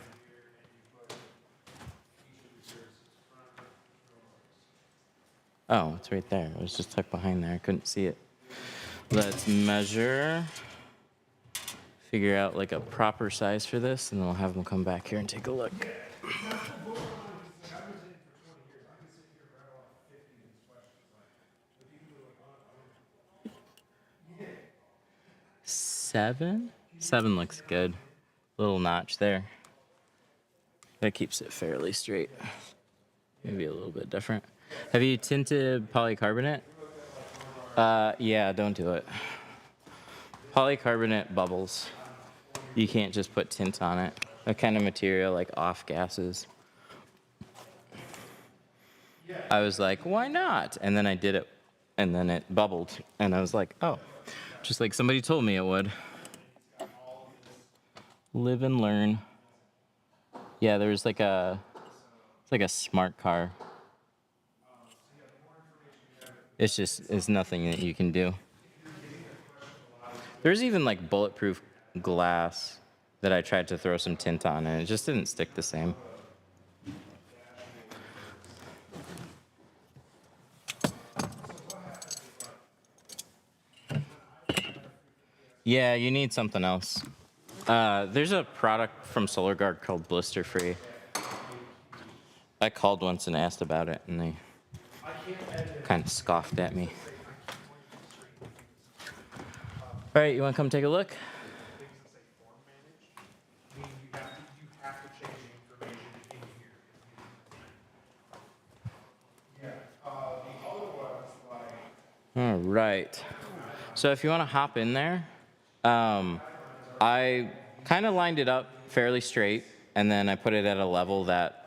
Oh, it's right there. It was just tucked behind there. I couldn't see it. Let's measure. Figure out like a proper size for this, and then we'll have them come back here and take a look. 7? 7 looks good. Little notch there. That keeps it fairly straight. Maybe a little bit different. Have you tinted polycarbonate? Yeah, don't do it. Polycarbonate bubbles. You can't just put tint on it. That kind of material, like off gases. I was like, why not? And then I did it, and then it bubbled. And I was like, oh, just like somebody told me it would. Live and learn. Yeah, there's like it's like a smart car. It's nothing that you can do. There's even like bulletproof glass that I tried to throw some tint on, and it just didn't stick the same. Yeah, you need something else. There's a product from SolarGuard called Blister Free. I called once and asked about it, and they kind of scoffed at me. All right, you want to come take a look? All right. So if you want to hop in there, I kind of lined it up fairly straight, and then I put it at a level that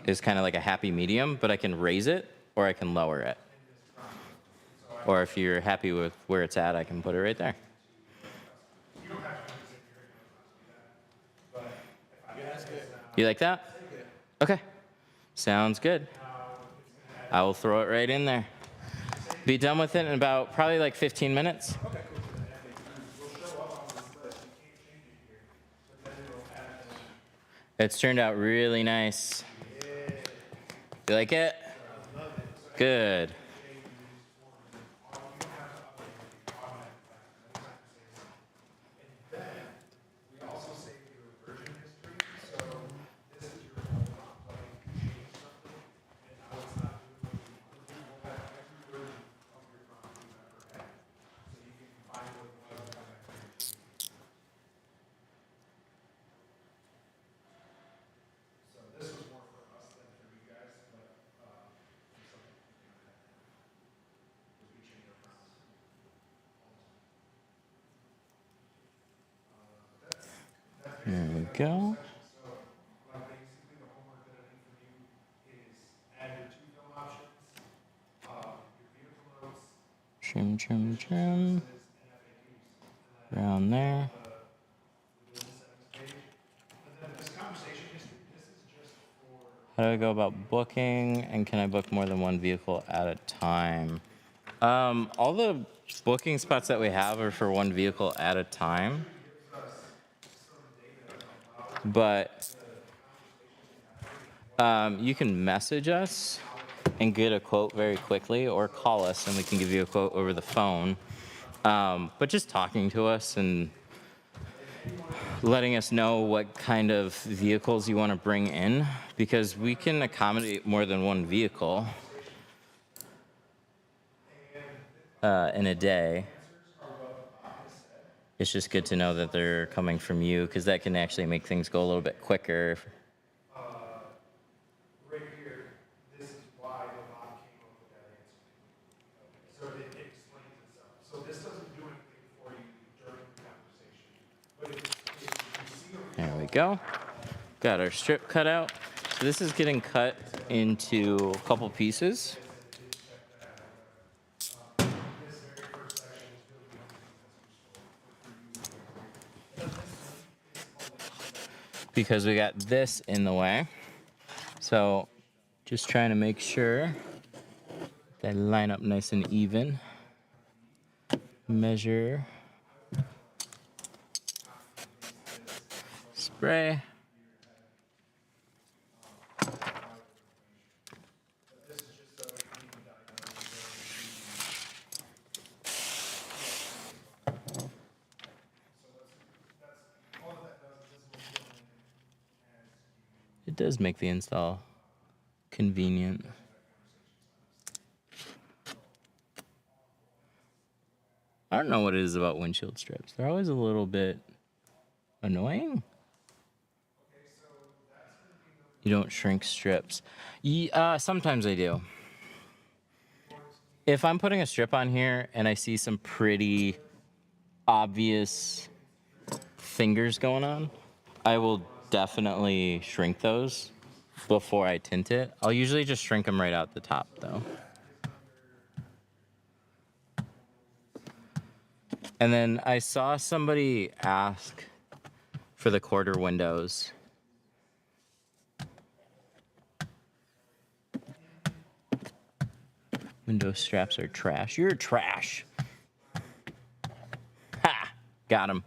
is kind of like a happy medium, but I can raise it or I can lower it. Or if you're happy with where it's at, I can put it right there. You like that? Okay. Sounds good. I will throw it right in there. Be done with it in about probably like 15 minutes. It's turned out really nice. You like it? Good. There we go. Trim, trim, trim. Around there. How do I go about booking, and can I book more than one vehicle at a time? All the booking spots that we have are for one vehicle at a time. But you can message us and get a quote very quickly, or call us and we can give you a quote over the phone. But just talking to us and letting us know what kind of vehicles you want to bring in, because we can accommodate more than one vehicle in a day. It's just good to know that they're coming from you, because that can actually make things go a little bit quicker. Right here, this is why the bot came up with that answer. So it explains itself. So this doesn't do anything for you during the conversation. But if you see a There we go. Got our strip cut out. So this is getting cut into a couple pieces. Because we got this in the way. So just trying to make sure they line up nice and even. Measure. Spray. It does make the install convenient. I don't know what it is about windshield strips. They're always a little bit annoying. You don't shrink strips. Sometimes I do. If I'm putting a strip on here and I see some pretty obvious fingers going on, I will definitely shrink those before I tint it. I'll usually just shrink them right out the top though. And then I saw somebody ask for the quarter windows. Window straps are trash. You're trash. Ha! Got him.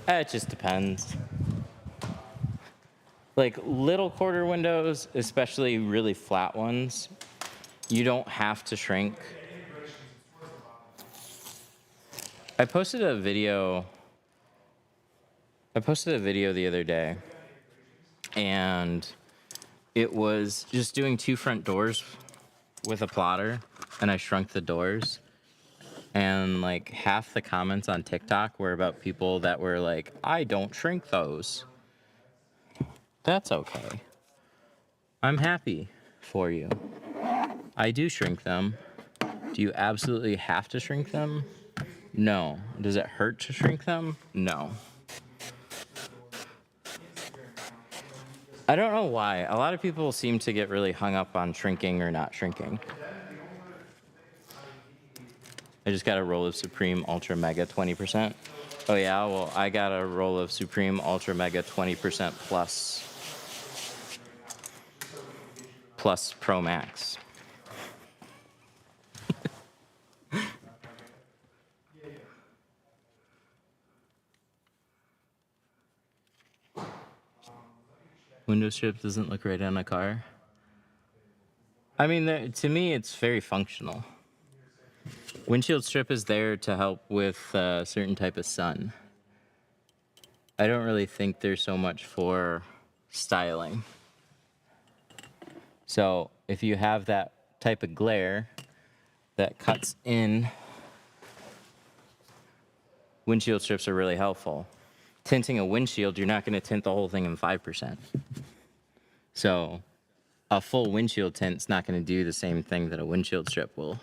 It just depends. Like little quarter windows, especially really flat ones, you don't have to shrink. I posted a video the other day, and it was just doing 2 front doors with a plotter, and I shrunk the doors. And like half the comments on TikTok were about people that were like, I don't shrink those. That's okay. I'm happy for you. I do shrink them. Do you absolutely have to shrink them? No. Does it hurt to shrink them? No. I don't know why. A lot of people seem to get really hung up on shrinking or not shrinking. I just got a roll of Supreme Ultra Mega 20%. Oh yeah, well, I got a roll of Supreme Ultra Mega 20% plus Pro Max. Window strip doesn't look right on a car. I mean, to me, it's very functional. Windshield strip is there to help with a certain type of sun. I don't really think they're so much for styling. So if you have that type of glare that cuts in, windshield strips are really helpful. Tinting a windshield, you're not going to tint the whole thing in 5%. So a full windshield tint's not going to do the same thing that a windshield strip will.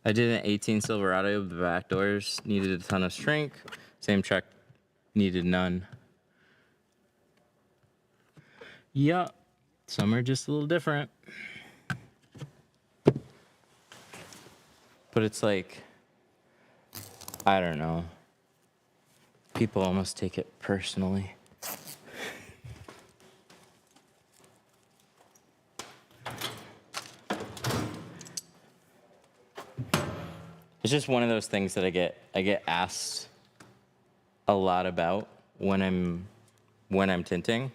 I did an 18 Silverado. The back doors needed a ton of shrink. Same truck needed none. Yeah, some are just a little different. But it's like, I don't know. People almost take it personally. It's just one of those things that I get asked a lot about when I'm tinting.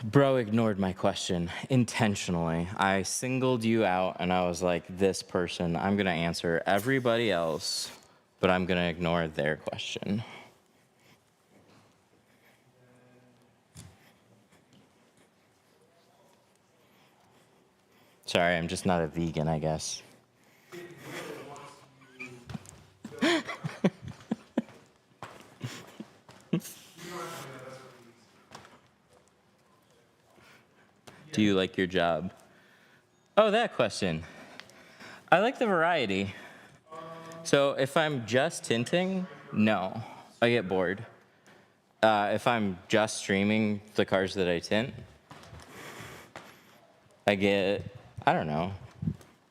Bro ignored my question intentionally. I singled you out and I was like, this person, I'm gonna answer everybody else, but I'm gonna ignore their question. Sorry, I'm just not a vegan, I guess. Do you like your job? Oh, that question. I like the variety. So if I'm just tinting, no, I get bored. If I'm just streaming the cars that I tint, I don't know,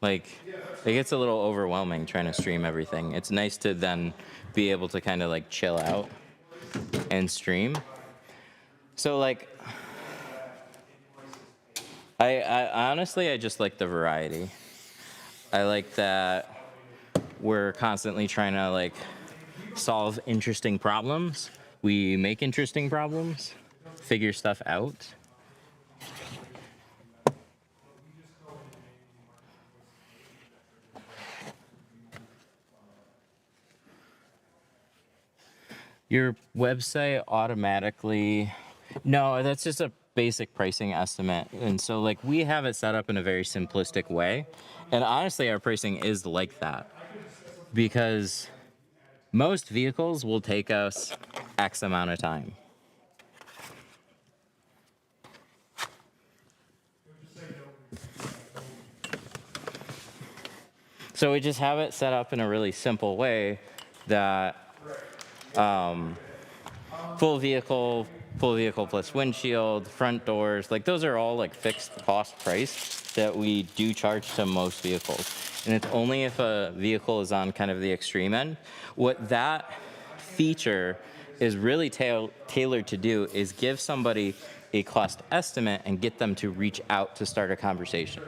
like, it gets a little overwhelming trying to stream everything. It's nice to then be able to kind of like chill out and stream. So like, I honestly, I just like the variety. I like that we're constantly trying to like solve interesting problems. We make interesting problems, figure stuff out. Your website automatically, no, that's just a basic pricing estimate. And so like we have it set up in a very simplistic way. And honestly, our pricing is like that because most vehicles will take us X amount of time. So we just have it set up in a really simple way that full vehicle plus windshield, front doors, like those are all like fixed cost price that we do charge to most vehicles. And it's only if a vehicle is on kind of the extreme end. What that feature is really tailored to do is give somebody a cost estimate and get them to reach out to start a conversation.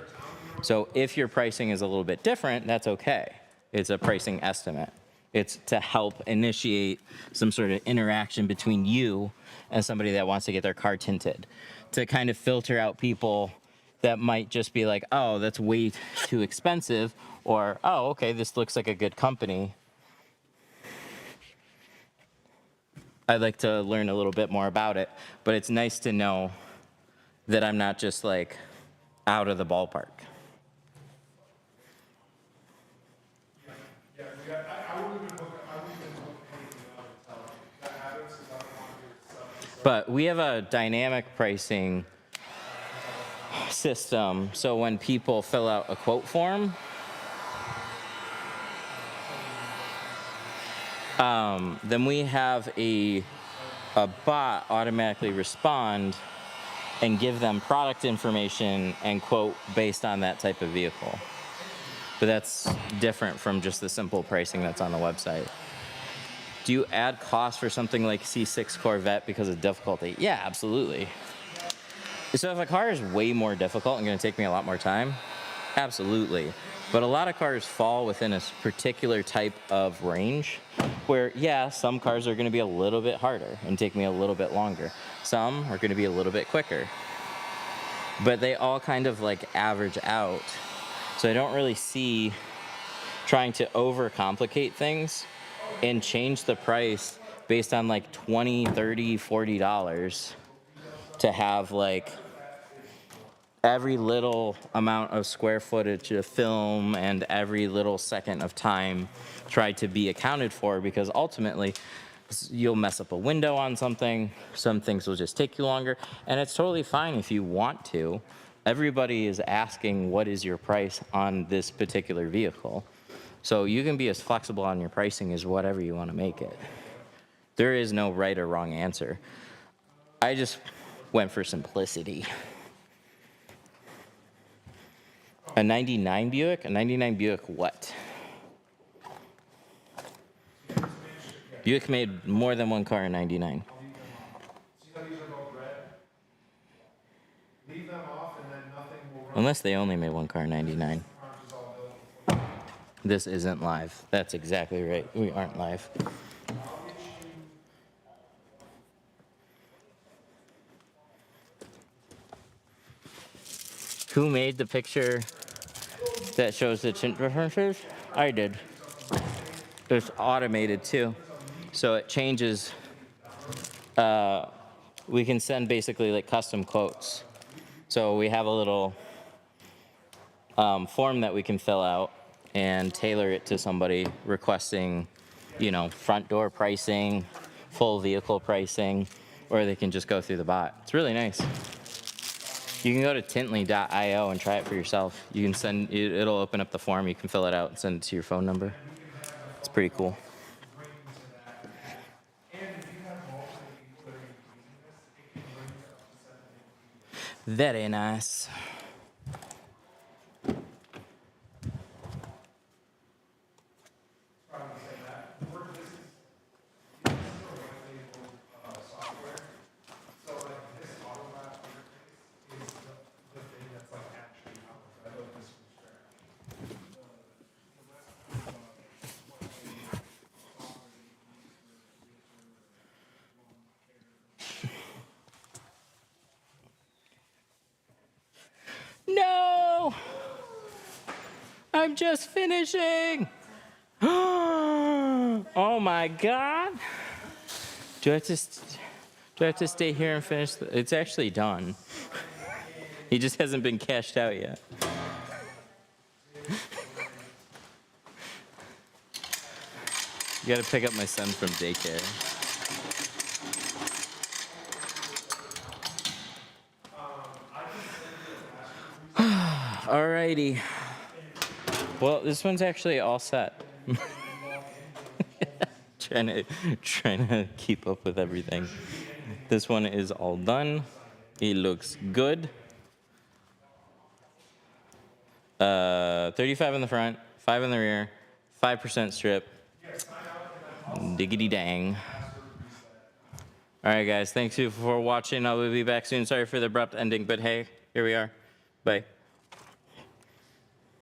So if your pricing is a little bit different, that's okay. It's a pricing estimate. It's to help initiate some sort of interaction between you and somebody that wants to get their car tinted, to kind of filter out people that might just be like, oh, that's way too expensive, or, oh, okay, this looks like a good company. I'd like to learn a little bit more about it, but it's nice to know that I'm not just like out of the ballpark. Yeah, I wouldn't even look anything up and tell you. That happens because I don't want your stuff to But we have a dynamic pricing system. So when people fill out a quote form, then we have a bot automatically respond and give them product information and quote based on that type of vehicle. But that's different from just the simple pricing that's on the website. Do you add cost for something like C6 Corvette because of difficulty? Yeah, absolutely. So if a car is way more difficult and going to take me a lot more time, absolutely. But a lot of cars fall within a particular type of range where, yeah, some cars are going to be a little bit harder and take me a little bit longer. Some are going to be a little bit quicker. But they all kind of like average out. So I don't really see trying to overcomplicate things and change the price based on like $20, $30, $40 to have like every little amount of square footage of film and every little second of time try to be accounted for, because ultimately you'll mess up a window on something, some things will just take you longer, and it's totally fine if you want to. Everybody is asking what is your price on this particular vehicle. So you can be as flexible on your pricing as whatever you want to make it. There is no right or wrong answer. I just went for simplicity. A 99 Buick? A 99 Buick what? Buick made more than one car in 99. See how these are both red? Leave them off and then nothing will run. Unless they only made one car in 99. Orange is all built. This isn't live. That's exactly right. We aren't live. Who made the picture that shows the tint preferences? I did. It's automated too. So it changes. We can send basically like custom quotes. So we have a little form that we can fill out and tailor it to somebody requesting, you know, front door pricing, full vehicle pricing, or they can just go through the bot. It's really nice. You can go to tintly.io and try it for yourself. You can send it'll open up the form. You can fill it out and send it to your phone number. It's pretty cool. Very nice. No! I'm just finishing! Oh my god! Do I have to stay here and finish? It's actually done. He just hasn't been cashed out yet. You gotta pick up my son from daycare. Alrighty. Well, this one's actually all set. trying to keep up with everything. This one is all done. It looks good. 35 in the front, 5 in the rear, 5% strip. Diggity dang. All right, guys. Thanks you for watching. I will be back soon. Sorry for the abrupt ending, but hey, here we are. Bye.